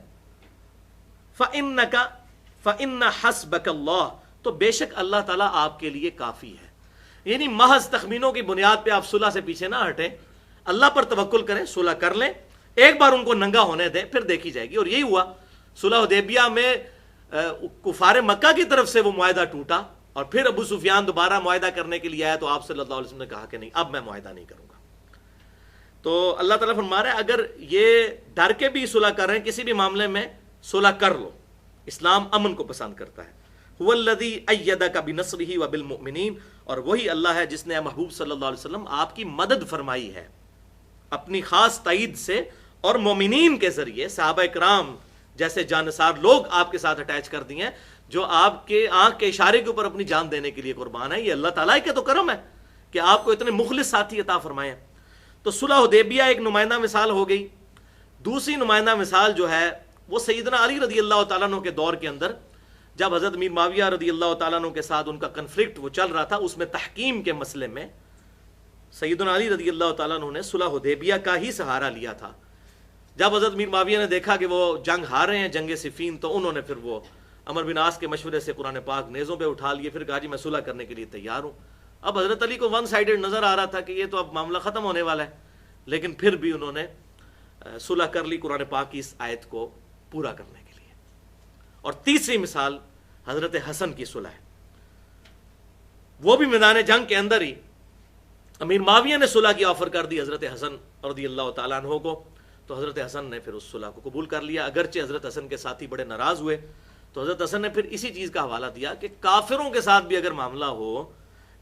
فَإِنَّ حَسْبَكَ اللَّهُ، تو بے شک اللہ تعالیٰ آپ کے لیے کافی ہے. یعنی محض تخمینوں کی بنیاد پہ آپ صلح سے پیچھے نہ ہٹیں، اللہ پر توکل کریں، صلح کر لیں، ایک بار ان کو ننگا ہونے دیں، پھر دیکھی جائے گی. اور یہی ہوا، صلح حدیبیہ میں کفار مکہ کی طرف سے وہ معاہدہ ٹوٹا، اور پھر ابو سفیان دوبارہ معاہدہ کرنے کے لیے آیا تو آپ صلی اللہ علیہ وسلم نے کہا کہ نہیں، اب میں معاہدہ نہیں کروں گا. تو اللہ تعالیٰ فرما رہا ہے اگر یہ ڈر کے بھی صلح کر رہے ہیں کسی بھی معاملے میں، صلح کر لو. اسلام امن کو پسند کرتا ہے. هو الذی ایدک بنصرہ وبالمؤمنین، اور وہی اللہ ہے جس نے محبوب صلی اللہ علیہ وسلم آپ کی مدد فرمائی ہے اپنی خاص تائید سے، اور مومنین کے ذریعے صحابہ کرام جیسے جانثار لوگ آپ کے ساتھ اٹیچ کر دیے ہیں، جو آپ کے آنکھ کے اشارے کے اوپر اپنی جان دینے کے لیے قربان ہے۔ یہ اللہ تعالیٰ کے تو کرم ہے کہ آپ کو اتنے مخلص ساتھی عطا فرمائے ہیں۔ تو صلح حدیبیہ ایک نمائندہ مثال ہو گئی۔ دوسری نمائندہ مثال جو ہے وہ سیدنا علی رضی اللہ تعالیٰ عنہ کے دور کے اندر، جب حضرت امیر معاویہ رضی اللہ تعالیٰ عنہ کے ساتھ ان کا کنفلکٹ وہ چل رہا تھا، اس میں تحکیم کے مسئلے میں سیدنا علی رضی اللہ تعالیٰ عنہ نے صلح حدیبیہ کا ہی سہارا لیا تھا۔ جب حضرت امیر معاویہ نے دیکھا کہ وہ جنگ ہار رہے ہیں، جنگ صفین، تو انہوں نے پھر وہ عمر بن عاص کے مشورے سے قرآن پاک نیزوں پہ اٹھا لیے، پھر کہا جی میں صلح کرنے کے لیے تیار ہوں۔ اب حضرت علی کو ون سائیڈڈ نظر آ رہا تھا کہ یہ تو اب معاملہ ختم ہونے والا ہے، لیکن پھر بھی انہوں نے صلح کر لی قرآن پاک کی اس آیت کو پورا کرنے کے لیے۔ اور تیسری مثال حضرت حسن کی صلح ہے، وہ بھی میدان جنگ کے اندر ہی امیر معاویہ نے صلح کی آفر کر دی حضرت حسن رضی اللہ تعالیٰ عنہ کو، تو حضرت حسن نے پھر اس صلح کو قبول کر لیا، اگرچہ حضرت حسن کے ساتھی بڑے ناراض ہوئے۔ تو حضرت حسن نے پھر اسی چیز کا حوالہ دیا کہ کافروں کے ساتھ بھی اگر معاملہ ہو،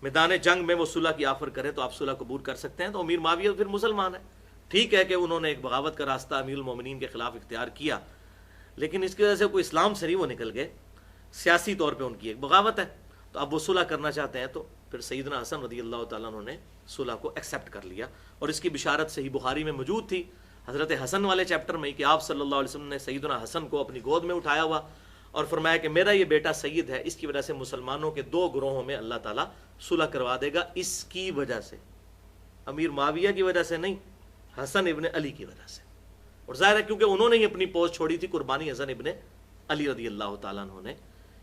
میدان جنگ میں وہ صلح کی آفر کرے تو آپ صلح قبول کر سکتے ہیں۔ تو امیر معاویہ پھر مسلمان ہے، ٹھیک ہے کہ انہوں نے ایک بغاوت کا راستہ امیر المومنین کے خلاف اختیار کیا، لیکن اس کی وجہ سے کوئی اسلام سے نہیں وہ نکل گئے، سیاسی طور پہ ان کی ایک بغاوت ہے۔ تو اب وہ صلح کرنا چاہتے ہیں، تو پھر سیدنا حسن رضی اللہ تعالیٰ عنہ نے صلح کو ایکسیپٹ کر لیا، اور اس کی بشارت صحیح بخاری میں موجود تھی حضرت حسن والے چیپٹر میں کہ آپ صلی اللہ علیہ وسلم نے سیدنا حسن کو اپنی گود میں اٹھایا ہوا اور فرمایا کہ میرا یہ بیٹا سید ہے، اس کی وجہ سے مسلمانوں کے دو گروہوں میں اللہ تعالیٰ صلح کروا دے گا، اس کی وجہ سے، امیر معاویہ کی وجہ سے نہیں، حسن ابن علی کی وجہ سے۔ اور ظاہر ہے کیونکہ انہوں نے ہی اپنی پوسٹ چھوڑی تھی، قربانی حسن ابن علی رضی اللہ تعالیٰ عنہ نے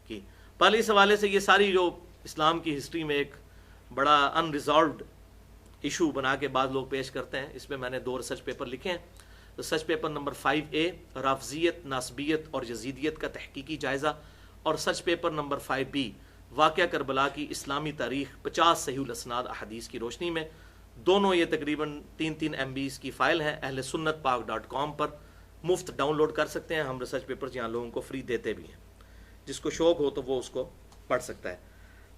کی۔ پہلے اس حوالے سے یہ ساری جو اسلام کی ہسٹری میں ایک بڑا ان ریزالوڈ ایشو بنا کے بعض لوگ پیش کرتے ہیں، اس میں میں نے 2 ریسرچ پیپر لکھے ہیں۔ ریسرچ پیپر نمبر 5A رافضیت، ناسبیت اور یزیدیت کا تحقیقی جائزہ، اور ریسرچ پیپر نمبر 5B واقعہ کربلا کی اسلامی تاریخ 50 صحیح الاسناد احادیث کی روشنی میں۔ دونوں یہ تقریباً 3 MB کی فائل ہیں، اہل سنت پاک.com پر مفت ڈاؤن لوڈ کر سکتے ہیں۔ ہم ریسرچ پیپرز یہاں لوگوں کو فری دیتے بھی ہیں، جس کو شوق ہو تو وہ اس کو پڑھ سکتا ہے۔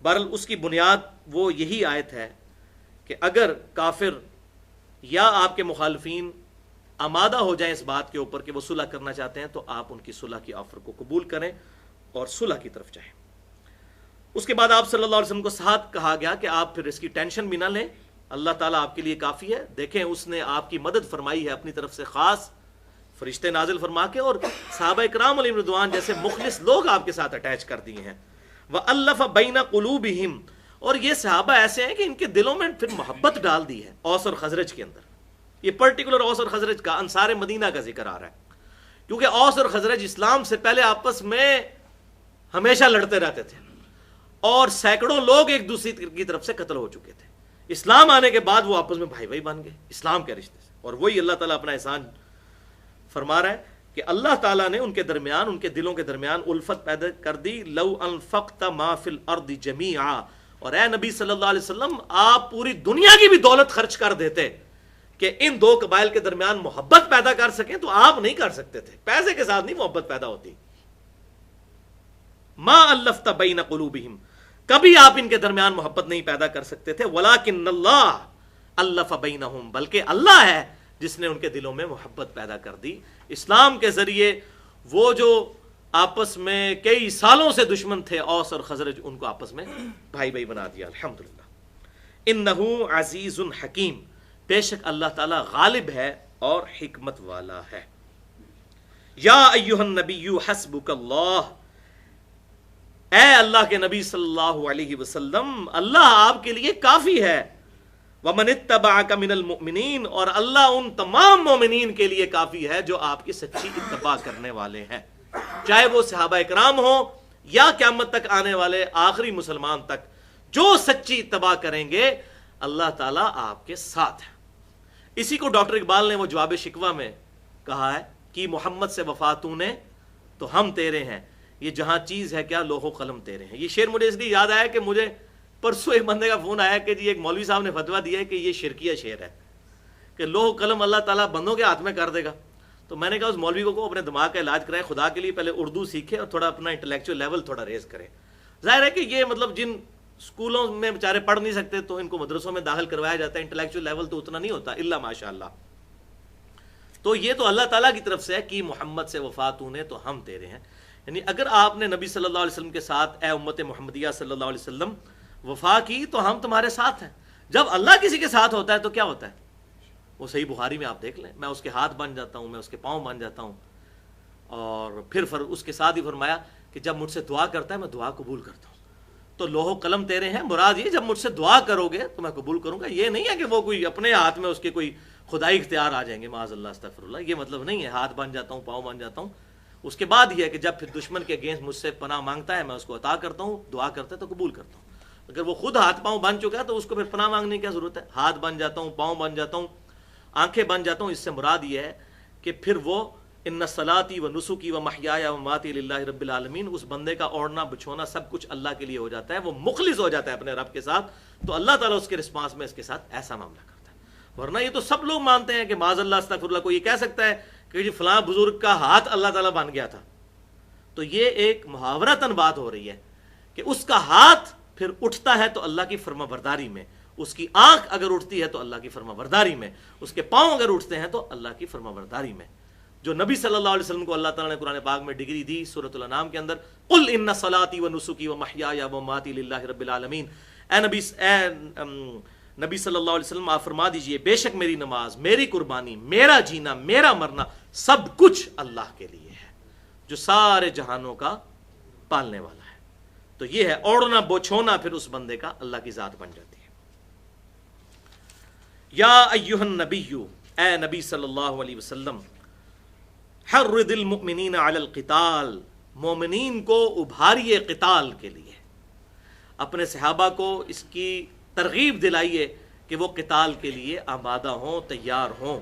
بہرحال اس کی بنیاد وہ یہی آیت ہے کہ اگر کافر یا آپ کے مخالفین آمادہ ہو جائیں اس بات کے اوپر کہ وہ صلح کرنا چاہتے ہیں، تو آپ ان کی صلح کی آفر کو قبول کریں اور صلح کی طرف جائیں۔ اس کے بعد آپ صلی اللہ علیہ وسلم کو ساتھ کہا گیا کہ آپ پھر اس کی ٹینشن بھی نہ لیں، اللہ تعالیٰ آپ کے لیے کافی ہے۔ دیکھیں اس نے آپ کی مدد فرمائی ہے اپنی طرف سے، خاص فرشتے نازل فرما کے، اور صحابہ کرام علیہم رضوان جیسے مخلص لوگ آپ کے ساتھ اٹیچ کر دیے ہیں۔ وَأَلَّفَ بَيْنَ قُلُوبِهِمْ، اور یہ صحابہ ایسے ہیں کہ ان کے دلوں میں پھر محبت ڈال دی ہے اوس اور خزرج کے اندر۔ یہ پرٹیکولر اوس اور خزرج کا، انصار مدینہ کا ذکر آ رہا ہے، کیونکہ اوس اور خزرج اسلام سے پہلے آپس میں ہمیشہ لڑتے رہتے تھے، اور سینکڑوں لوگ ایک دوسرے کی طرف سے قتل ہو چکے تھے۔ اسلام آنے کے بعد وہ آپس میں بھائی بھائی بن گئے اسلام کے رشتے سے، اور وہی اللہ تعالیٰ اپنا احسان فرما رہا ہے کہ اللہ تعالیٰ نے ان کے درمیان، ان کے دلوں کے درمیان الفت پیدا کر دی۔ لو انفقت ما فی الارض جمیعا، اور اے نبی صلی اللہ علیہ وسلم آپ پوری دنیا کی بھی دولت خرچ کر دیتے کہ ان دو قبائل کے درمیان محبت پیدا کر سکیں، تو آپ نہیں کر سکتے تھے، پیسے کے ساتھ نہیں محبت پیدا ہوتی۔ ما الفت بین قلوبہم، کبھی آپ ان کے درمیان محبت نہیں پیدا کر سکتے تھے۔ ولکن اللہ الف بینہم، بلکہ اللہ ہے جس نے ان کے دلوں میں محبت پیدا کر دی۔ اسلام کے ذریعے وہ جو آپس میں کئی سالوں سے دشمن تھے اوس اور خزرج، ان کو آپس میں بھائی بھائی بنا دیا، الحمدللہ۔ انہ عزیز حکیم، بے شک اللہ تعالیٰ غالب ہے اور حکمت والا ہے۔ یا ایہا النبی حسبک اللہ، اے اللہ کے نبی صلی اللہ علیہ وسلم، اللہ آپ کے لیے کافی ہے۔ وَمَنِ اتَّبَعَكَ مِنَ الْمُؤْمِنِينَ، اور اللہ ان تمام مومنین کے لیے کافی ہے جو آپ کی سچی اتباع کرنے والے ہیں، چاہے وہ صحابہ اکرام ہوں یا قیامت تک آنے والے آخری مسلمان تک، جو سچی اتباع کریں گے اللہ تعالیٰ آپ کے ساتھ ہے۔ اسی کو ڈاکٹر اقبال نے وہ جواب شکوہ میں کہا ہے کہ محمد سے وفا تو نے تو ہم تیرے ہیں، یہ جہاں چیز ہے کیا لوح و قلم تیرے ہیں۔ یہ شعر مجھے اس لیے یاد آیا کہ مجھے پرسوں ایک بندے کا فون آیا کہ جی ایک مولوی صاحب نے فتویٰ دیا ہے کہ یہ شرکیہ شعر ہے کہ لوح و قلم اللہ تعالیٰ بندوں کے ہاتھ میں کر دے گا۔ تو میں نے کہا اس مولوی کو اپنے دماغ کا علاج کرائے، خدا کے لیے پہلے اردو سیکھے اور تھوڑا اپنا انٹلیکچوئل لیول تھوڑا ریز کرے۔ ظاہر ہے کہ یہ مطلب جن اسکولوں میں بیچارے پڑھ نہیں سکتے تو ان کو مدرسوں میں داخل کروایا جاتا ہے، انٹلیکچوئل لیول تو اتنا نہیں ہوتا الا ماشاء اللہ. تو یہ تو اللہ تعالیٰ کی طرف سے ہے کہ محمد سے وفا تو نے تو ہم تیرے ہیں. یعنی اگر آپ نے نبی صلی اللہ علیہ وسلم کے ساتھ، اے امت محمدیہ صلی اللہ علیہ وسلم، وفا کی تو ہم تمہارے ساتھ ہیں. جب اللہ کسی کے ساتھ ہوتا ہے تو کیا ہوتا ہے؟ وہ صحیح بخاری میں آپ دیکھ لیں، میں اس کے ہاتھ بن جاتا ہوں، میں اس کے پاؤں بن جاتا ہوں. اور پھر اس کے ساتھ ہی فرمایا کہ جب مجھ سے دعا کرتا ہے میں دعا قبول کرتا ہوں. تو لوح و قلم تیرے ہیں، مراد یہ جب مجھ سے دعا کرو گے تو میں قبول کروں گا. یہ نہیں ہے کہ وہ کوئی اپنے ہاتھ میں اس کے کوئی خدائی اختیار آ جائیں گے، معاذ اللہ استغفر اللہ. یہ مطلب نہیں ہے ہاتھ بن جاتا ہوں، پاؤں بن جاتا ہوں. اس کے بعد یہ ہے کہ جب پھر دشمن کے اگینسٹ مجھ سے پناہ مانگتا ہے میں اس کو عطا کرتا ہوں، دعا کرتا ہے تو قبول کرتا ہوں. اگر وہ خود ہاتھ پاؤں بن چکا ہے تو اس کو پھر پناہ مانگنے کی کیا ضرورت ہے؟ ہاتھ بن جاتا ہوں، پاؤں بن جاتا ہوں، آنکھیں بن جاتا ہوں. اس سے مراد یہ ہے کہ پھر وہ ان صلاتی و نسکی و محیای و مماتی للہ رب العالمین، اس بندے کا اوڑھنا بچھونا سب کچھ اللہ کے لیے ہو جاتا ہے. وہ مخلص ہو جاتا ہے اپنے رب کے ساتھ، تو اللہ تعالیٰ اس کے رسپانس میں اس کے ساتھ ایسا معاملہ کرتا ہے. ورنہ یہ تو سب لوگ مانتے ہیں کہ معاذ اللہ استغفر اللہ، کو یہ کہہ سکتا ہے کہ جی فلاں بزرگ کا ہاتھ اللہ تعالیٰ بن گیا تھا. تو یہ ایک محاورتاً بات ہو رہی ہے کہ اس کا ہاتھ پھر اٹھتا ہے تو اللہ کی فرما برداری میں، اس کی آنکھ اگر اٹھتی ہے تو اللہ کی فرما برداری میں، اس کے پاؤں اگر اٹھتے ہیں تو اللہ کی فرما برداری میں. جو نبی صلی اللہ علیہ وسلم کو اللہ تعالیٰ نے قرآن پاک میں ڈگری دی سورۃ الانعام کے اندر، قل ان صلاتی و نسکی و محیای و مماتی للہ رب العالمین. اے نبی صلی اللہ علیہ وسلم آپ فرما دیجئے بے شک میری نماز، میری قربانی، میرا جینا، میرا مرنا سب کچھ اللہ کے لیے ہے جو سارے جہانوں کا پالنے والا ہے. تو یہ ہے اوڑھنا بوچھونا، پھر اس بندے کا اللہ کی ذات بن جاتی ہے. یا ایھا النبی، اے نبی صلی اللہ علیہ وسلم، حرض المؤمنین علی القتال، مومنین کو ابھاریے قتال کے لیے. اپنے صحابہ کو اس کی ترغیب دلائیے کہ وہ قتال کے لیے آمادہ ہوں، تیار ہوں.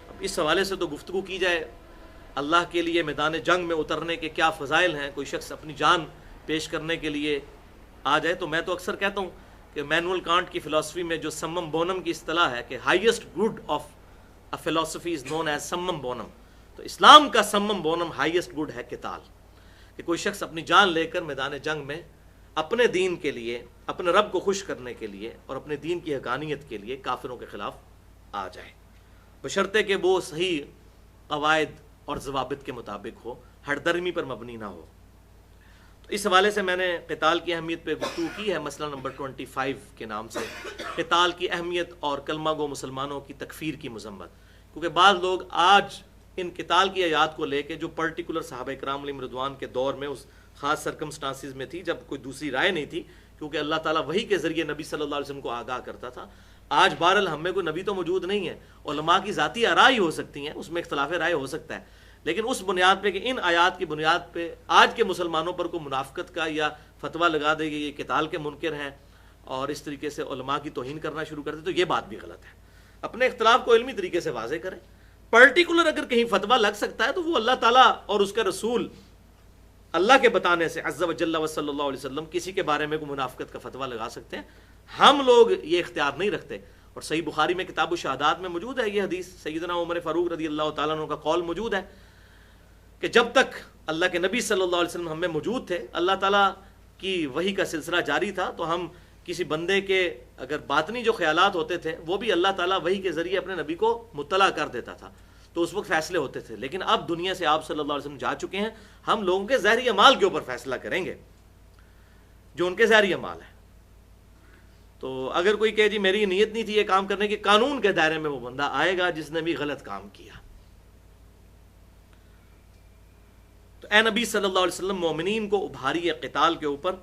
اب اس حوالے سے تو گفتگو کی جائے اللہ کے لیے میدان جنگ میں اترنے کے کیا فضائل ہیں. کوئی شخص اپنی جان پیش کرنے کے لیے آ جائے تو میں تو اکثر کہتا ہوں کہ مینوئل کانٹ کی فلسفی میں جو سمم بونم کی اصطلاح ہے کہ ہائیسٹ گڈ آف اے فلسفی از نون ایز سمم بونم، تو اسلام کا سمم بونم ہائیسٹ گڈ ہے قتال. کہ کوئی شخص اپنی جان لے کر میدان جنگ میں اپنے دین کے لیے، اپنے رب کو خوش کرنے کے لیے اور اپنے دین کی حقانیت کے لیے کافروں کے خلاف آ جائے، بشرطے کہ وہ صحیح قواعد اور ضوابط کے مطابق ہو، ہر درمی پر مبنی نہ ہو. تو اس حوالے سے میں نے قتال کی اہمیت پہ گفتگو کی ہے، مسئلہ نمبر 25 کے نام سے، قتال کی اہمیت اور کلمہ گو مسلمانوں کی تکفیر کی مذمت. کیونکہ بعض لوگ آج ان قتال کی آیات کو لے کے جو پرٹیکولر صحابہ کرام علیہم رضوان کے دور میں اس خاص سرکمسٹانسز میں تھی جب کوئی دوسری رائے نہیں تھی، کیونکہ اللہ تعالیٰ وحی کے ذریعے نبی صلی اللہ علیہ وسلم کو آگاہ کرتا تھا. آج بہرحال ہم میں کوئی نبی تو موجود نہیں ہے، علماء کی ذاتی آراء ہی ہو سکتی ہیں، اس میں اختلاف رائے ہو سکتا ہے، لیکن اس بنیاد پہ کہ ان آیات کی بنیاد پہ آج کے مسلمانوں پر کوئی منافقت کا یا فتویٰ لگا دے گی یہ قتال کے منکر ہیں اور اس طریقے سے علماء کی توہین کرنا شروع کر دے، تو یہ بات بھی غلط ہے. اپنے اختلاف کو علمی طریقے سے واضح کریں. پرٹیکولر اگر کہیں فتویٰ لگ سکتا ہے تو وہ اللہ تعالیٰ اور اس کا رسول اللہ کے بتانے سے عز و جل و صلی اللہ علیہ وسلم کسی کے بارے میں کوئی منافقت کا فتویٰ لگا سکتے ہیں. ہم لوگ یہ اختیار نہیں رکھتے. اور صحیح بخاری میں کتاب الشہادات میں موجود ہے یہ حدیث، سیدنا عمر فاروق رضی اللہ تعالیٰ عنہ کا قول موجود ہے کہ جب تک اللہ کے نبی صلی اللہ علیہ وسلم ہم میں موجود تھے، اللہ تعالیٰ کی وحی کا سلسلہ جاری تھا، تو ہم کسی بندے کے اگر باطنی جو خیالات ہوتے تھے وہ بھی اللہ تعالیٰ وحی کے ذریعے اپنے نبی کو مطلع کر دیتا تھا، تو اس وقت فیصلے ہوتے تھے. لیکن اب دنیا سے آپ صلی اللہ علیہ وسلم جا چکے ہیں، ہم لوگوں کے ظاہری اعمال کے اوپر فیصلہ کریں گے جو ان کے ظاہری اعمال ہیں. تو اگر کوئی کہے جی میری نیت نہیں تھی یہ کام کرنے کی، قانون کے دائرے میں وہ بندہ آئے گا جس نے بھی غلط کام کیا. تو اے نبی صلی اللہ علیہ وسلم مومنین کو ابھاری قتال کے اوپر.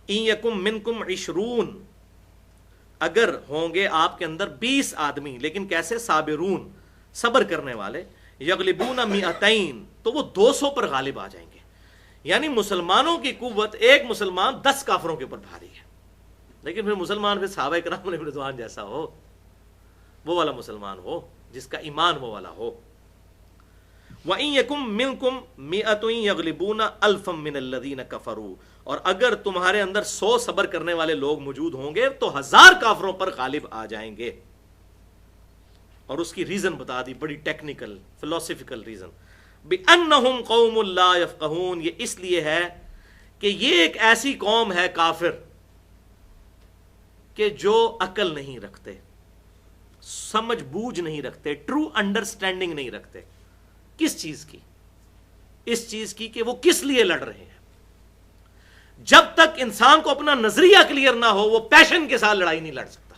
ان یکم منکم 20، اگر ہوں گے آپ کے اندر 20 آدمی، لیکن کیسے؟ صابرون، صبر کرنے والے، یغلبون 200، تو وہ 200 پر غالب آ جائیں گے. یعنی مسلمانوں کی قوت ایک مسلمان 10 کافروں کے اوپر بھاری ہے. لیکن پھر مسلمان پھر صحابہ کرام علیہ رضوان جیسا ہو، وہ والا مسلمان ہو جس کا ایمان وہ والا ہو. وَإِن يَكُن مِّنكُم مِّئَةٌ يَغْلِبُونَ أَلْفًا مِّنَ الَّذِينَ كَفَرُوا، اور اگر تمہارے اندر 100 صبر کرنے والے لوگ موجود ہوں گے تو 1000 کافروں پر غالب آ جائیں گے. اور اس کی ریزن بتا دی، بڑی ٹیکنیکل فلسفیکل ریزن، بِأَنَّهُمْ قَوْمٌ لَا يَفْقَهُونَ، یہ اس لیے ہے کہ یہ ایک ایسی قوم ہے کافر کہ جو عقل نہیں رکھتے، سمجھ بوجھ نہیں رکھتے، ٹرو انڈرسٹینڈنگ نہیں رکھتے کس چیز کی، اس چیز کی کہ وہ کس لیے لڑ رہے ہیں۔ جب تک انسان کو اپنا نظریہ کلیئر نہ ہو وہ پیشن کے ساتھ لڑائی نہیں لڑ سکتا۔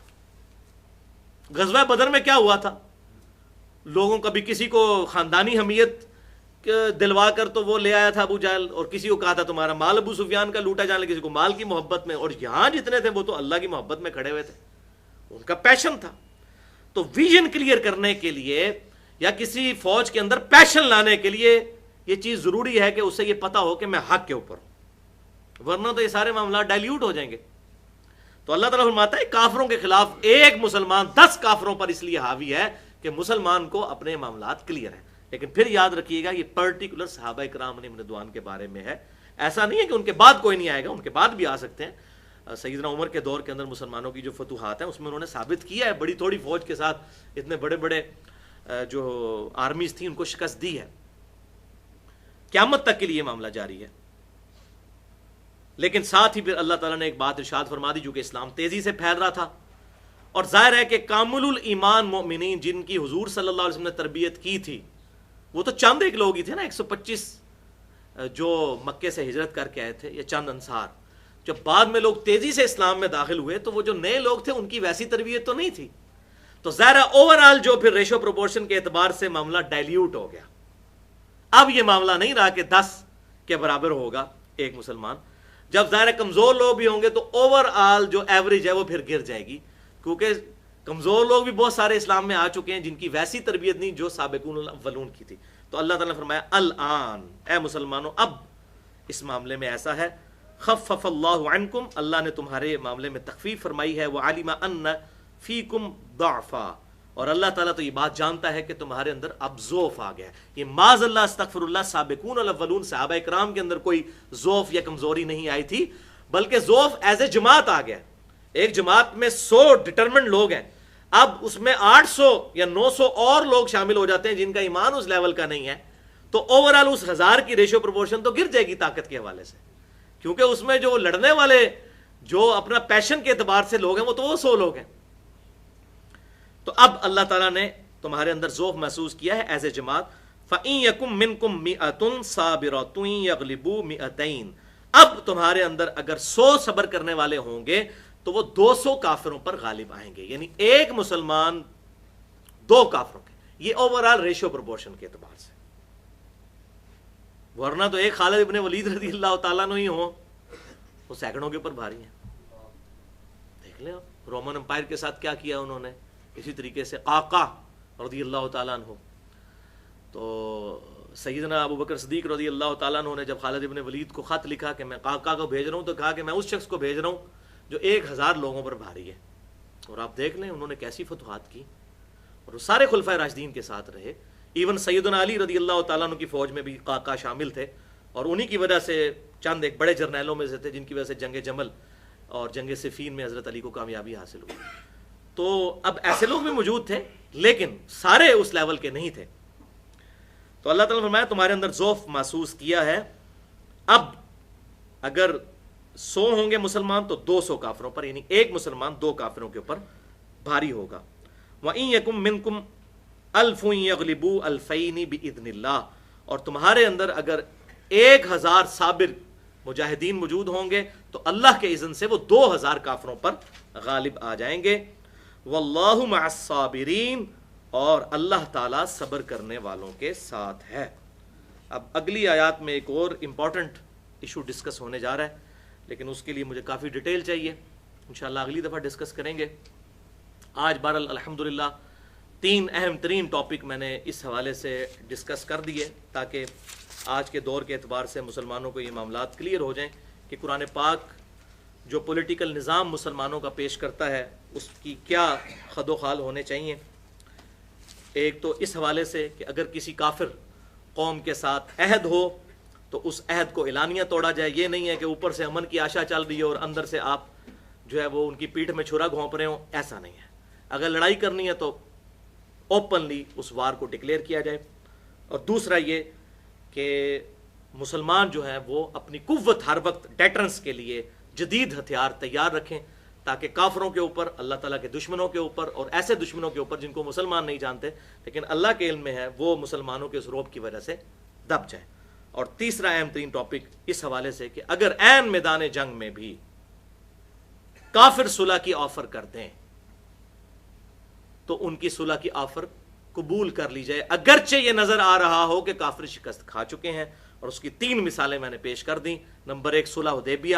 غزوہ بدر میں کیا ہوا تھا؟ لوگوں کبھی کسی کو خاندانی حمیت دلوا کر تو وہ لے آیا تھا ابو جہل، اور کسی کو کہا تھا تمہارا مال ابو سفیان کا لوٹا جانے، کسی کو مال کی محبت میں، اور یہاں جتنے تھے وہ تو اللہ کی محبت میں کھڑے ہوئے تھے، ان کا پیشن تھا۔ تو ویژن کلیئر کرنے کے لیے یا کسی فوج کے اندر پیشن لانے کے لیے یہ چیز ضروری ہے کہ اسے یہ پتا ہو کہ میں حق کے اوپر ہوں، ورنہ تو یہ سارے معاملات ڈائلیوٹ ہو جائیں گے۔ تو اللہ تعالیٰ فرماتا ہے کافروں کے خلاف ایک مسلمان 10 کافروں پر اس لیے حاوی ہے کہ مسلمان کو اپنے معاملات کلیئر ہیں۔ لیکن پھر یاد رکھیے گا یہ پرٹیکولر صحابہ کرام نے رضوان کے بارے میں ہے، ایسا نہیں ہے کہ ان کے بعد کوئی نہیں آئے گا، ان کے بعد بھی آ سکتے ہیں۔ سیدنا عمر کے دور کے اندر مسلمانوں کی جو فتوحات ہیں اس میں انہوں نے ثابت کیا ہے، بڑی تھوڑی فوج کے ساتھ اتنے بڑے بڑے جو آرمیز تھیں ان کو شکست دی ہے۔ قیامت تک کے لیے معاملہ جاری ہے۔ لیکن ساتھ ہی پھر اللہ تعالیٰ نے ایک بات ارشاد فرما دی، جو کہ اسلام تیزی سے پھیل رہا تھا، اور ظاہر ہے کہ کامل الایمان مومنین جن کی حضور صلی اللہ علیہ وسلم نے تربیت کی تھی وہ تو چند ایک لوگ ہی تھے نا، 125 جو مکے سے ہجرت کر کے آئے تھے، یا چند انصار۔ جب بعد میں لوگ تیزی سے اسلام میں داخل ہوئے تو وہ جو نئے لوگ تھے ان کی ویسی تربیت تو نہیں تھی، تو ظاہر اوورآل جو پھر ریشو پروپورشن کے اعتبار سے معاملہ ڈائلیوٹ ہو گیا۔ اب یہ معاملہ نہیں رہا کہ 10 کے برابر ہوگا ایک مسلمان، جب ظاہر کمزور لوگ بھی ہوں گے تو اوورآل جو ایوریج ہے وہ پھر گر جائے گی، کیونکہ کمزور لوگ بھی بہت سارے اسلام میں آ چکے ہیں جن کی ویسی تربیت نہیں جو سابقون الاولون کی تھی۔ تو اللہ تعالیٰ نے فرمایا الآن اے مسلمانوں اب اس معاملے میں ایسا ہے، خفف اللہ عنکم، اللہ نے تمہارے معاملے میں تخفیف فرمائی ہے، وعلم ان فیکم ضعفا، اور اللہ تعالیٰ تو یہ بات جانتا ہے کہ تمہارے اندر اب ضعف آ گیا ہے۔ یہ معاذ اللہ استغفر اللہ، سابقون الاولون صحابہ کرام کے اندر کوئی ضعف یا کمزوری نہیں آئی تھی، بلکہ ضعف ایز اے جماعت آ گیا۔ ایک جماعت میں 100 ڈٹرمنٹ لوگ ہیں، اب اس میں 800 یا 900 اور لوگ شامل ہو جاتے ہیں جن کا ایمان اس لیول کا نہیں ہے، تو اوورآل اس 1000 کی ریشو پروپورشن تو گر جائے گی طاقت کے حوالے سے، کیونکہ اس میں جو لڑنے والے جو اپنا پیشن کے اعتبار سے لوگ ہیں وہ تو وہ 100 لوگ ہیں۔ تو اب اللہ تعالیٰ نے تمہارے اندر ضعف محسوس کیا ہے ایز اے جماعت، فَإِن يَكُن مِّنكُم مِّئَةٌ صَابِرَةٌ يَغْلِبُوا مِئَتَيْن، اب تمہارے اندر اگر 100 صبر کرنے والے ہوں گے تو وہ 200 کافروں پر غالب آئیں گے، یعنی ایک مسلمان 2 کافروں کے، یہ اوورآل ریشو پروپورشن کے اعتبار سے۔ ورنہ تو ایک خالد ابن ولید رضی اللہ تعالیٰ عنہ ہی ہوں، وہ سینکڑوں کے اوپر بھاری ہیں۔ دیکھ لیں رومن امپائر کے ساتھ کیا کیا انہوں نے، اسی طریقے سے قعقاع رضی اللہ تعالیٰ عنہ، تو سیدنا ابو بکر صدیق رضی اللہ تعالیٰ عنہ نے جب خالد ابن ولید کو خط لکھا کہ میں قعقاع کو بھیج رہا ہوں، تو کہا کہ میں اس شخص کو بھیج رہا ہوں جو 1000 لوگوں پر بھاری ہے۔ اور آپ دیکھ لیں انہوں نے کیسی فتوحات کی، اور وہ سارے خلفائے راشدین کے ساتھ رہے، ایون سیدنا علی رضی اللہ تعالیٰ عنہ کی فوج میں بھی قعقاع شامل تھے، اور انہی کی وجہ سے چند ایک بڑے جرنیلوں میں سے تھے جن کی وجہ سے جنگ جمل اور جنگ صفین میں حضرت علی کو کامیابی حاصل ہوئی۔ تو اب ایسے لوگ بھی موجود تھے لیکن سارے اس لیول کے نہیں تھے۔ تو اللہ تعالیٰ نے فرمایا تمہارے اندر ضعف محسوس کیا ہے، اب اگر 100 ہوں گے مسلمان تو 200 کافروں پر، یعنی ایک مسلمان 2 کافروں کے اوپر بھاری ہوگا۔ وَإِن يَكُن مِّنكُمْ أَلْفٌ يَغْلِبُوا أَلْفَيْنِ بِإِذْنِ اللَّهِ، اور تمہارے اندر اگر 1000 صابر مجاہدین موجود ہوں گے تو اللہ کے اذن سے وہ 2000 کافروں پر غالب آ جائیں گے۔ وَاللَّهُ مَعَ الصَّابِرِينَ، اور اللہ تعالیٰ صبر کرنے والوں کے ساتھ ہے۔ اب اگلی آیات میں ایک اور امپورٹنٹ ایشو ڈسکس ہونے جا رہا ہے، لیکن اس کے لیے مجھے کافی ڈیٹیل چاہیے، انشاءاللہ اگلی دفعہ ڈسکس کریں گے۔ آج بہرحال الحمدللہ 3 اہم ترین ٹاپک میں نے اس حوالے سے ڈسکس کر دیے تاکہ آج کے دور کے اعتبار سے مسلمانوں کو یہ معاملات کلیئر ہو جائیں کہ قرآن پاک جو پولیٹیکل نظام مسلمانوں کا پیش کرتا ہے اس کی کیا خد و خال ہونے چاہیے۔ ایک تو اس حوالے سے کہ اگر کسی کافر قوم کے ساتھ عہد ہو تو اس عہد کو اعلانیہ توڑا جائے، یہ نہیں ہے کہ اوپر سے امن کی آشا چل رہی ہے اور اندر سے آپ جو ہے وہ ان کی پیٹھ میں چھرا گھونپ رہے ہوں، ایسا نہیں ہے۔ اگر لڑائی کرنی ہے تو اوپنلی اس وار کو ڈکلیئر کیا جائے۔ اور دوسرا یہ کہ مسلمان جو ہیں وہ اپنی قوت ہر وقت ڈیٹرنس کے لیے جدید ہتھیار تیار رکھیں تاکہ کافروں کے اوپر، اللہ تعالیٰ کے دشمنوں کے اوپر، اور ایسے دشمنوں کے اوپر جن کو مسلمان نہیں جانتے لیکن اللہ کے علم میں ہے، وہ مسلمانوں کے اس رعب کی وجہ سے دب جائے۔ اور تیسرا اہم ترین ٹاپک اس حوالے سے کہ اگر عین میدان جنگ میں بھی کافر صلح کی آفر کر دیں تو ان کی صلح کی آفر قبول کر لی جائے، اگرچہ یہ نظر آ رہا ہو کہ کافر شکست کھا چکے ہیں۔ اور اس کی 3 مثالیں میں نے پیش کر دیں۔ نمبر 1 صلح حدیبیہ،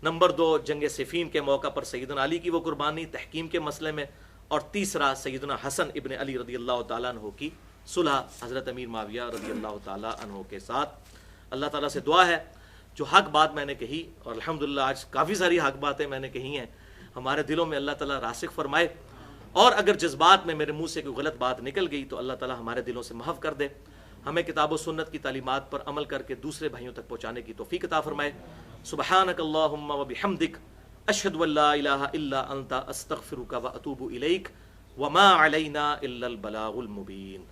نمبر 2 جنگ صفین کے موقع پر سیدنا علی کی وہ قربانی تحکیم کے مسئلے میں، اور تیسرا سیدنا حسن ابن علی رضی اللہ تعالیٰ عنہ کی صلح حضرت امیر معاویہ رضی اللہ تعالیٰ عنہ کے ساتھ۔ اللہ تعالیٰ سے دعا ہے جو حق بات میں نے کہی، اور الحمدللہ آج کافی ساری حق باتیں میں نے کہی ہیں، ہمارے دلوں میں اللہ تعالیٰ راسخ فرمائے، اور اگر جذبات میں میرے منہ سے کوئی غلط بات نکل گئی تو اللہ تعالیٰ ہمارے دلوں سے محو کر دے، ہمیں کتاب و سنت کی تعلیمات پر عمل کر کے دوسرے بھائیوں تک پہنچانے کی توفیق عطا فرمائے۔ سبحانک اللہم و بحمدک، اشہد ان لا الہ الا انت، استغفرک و اتوب الیک، وما علینا الا البلاغ المبین۔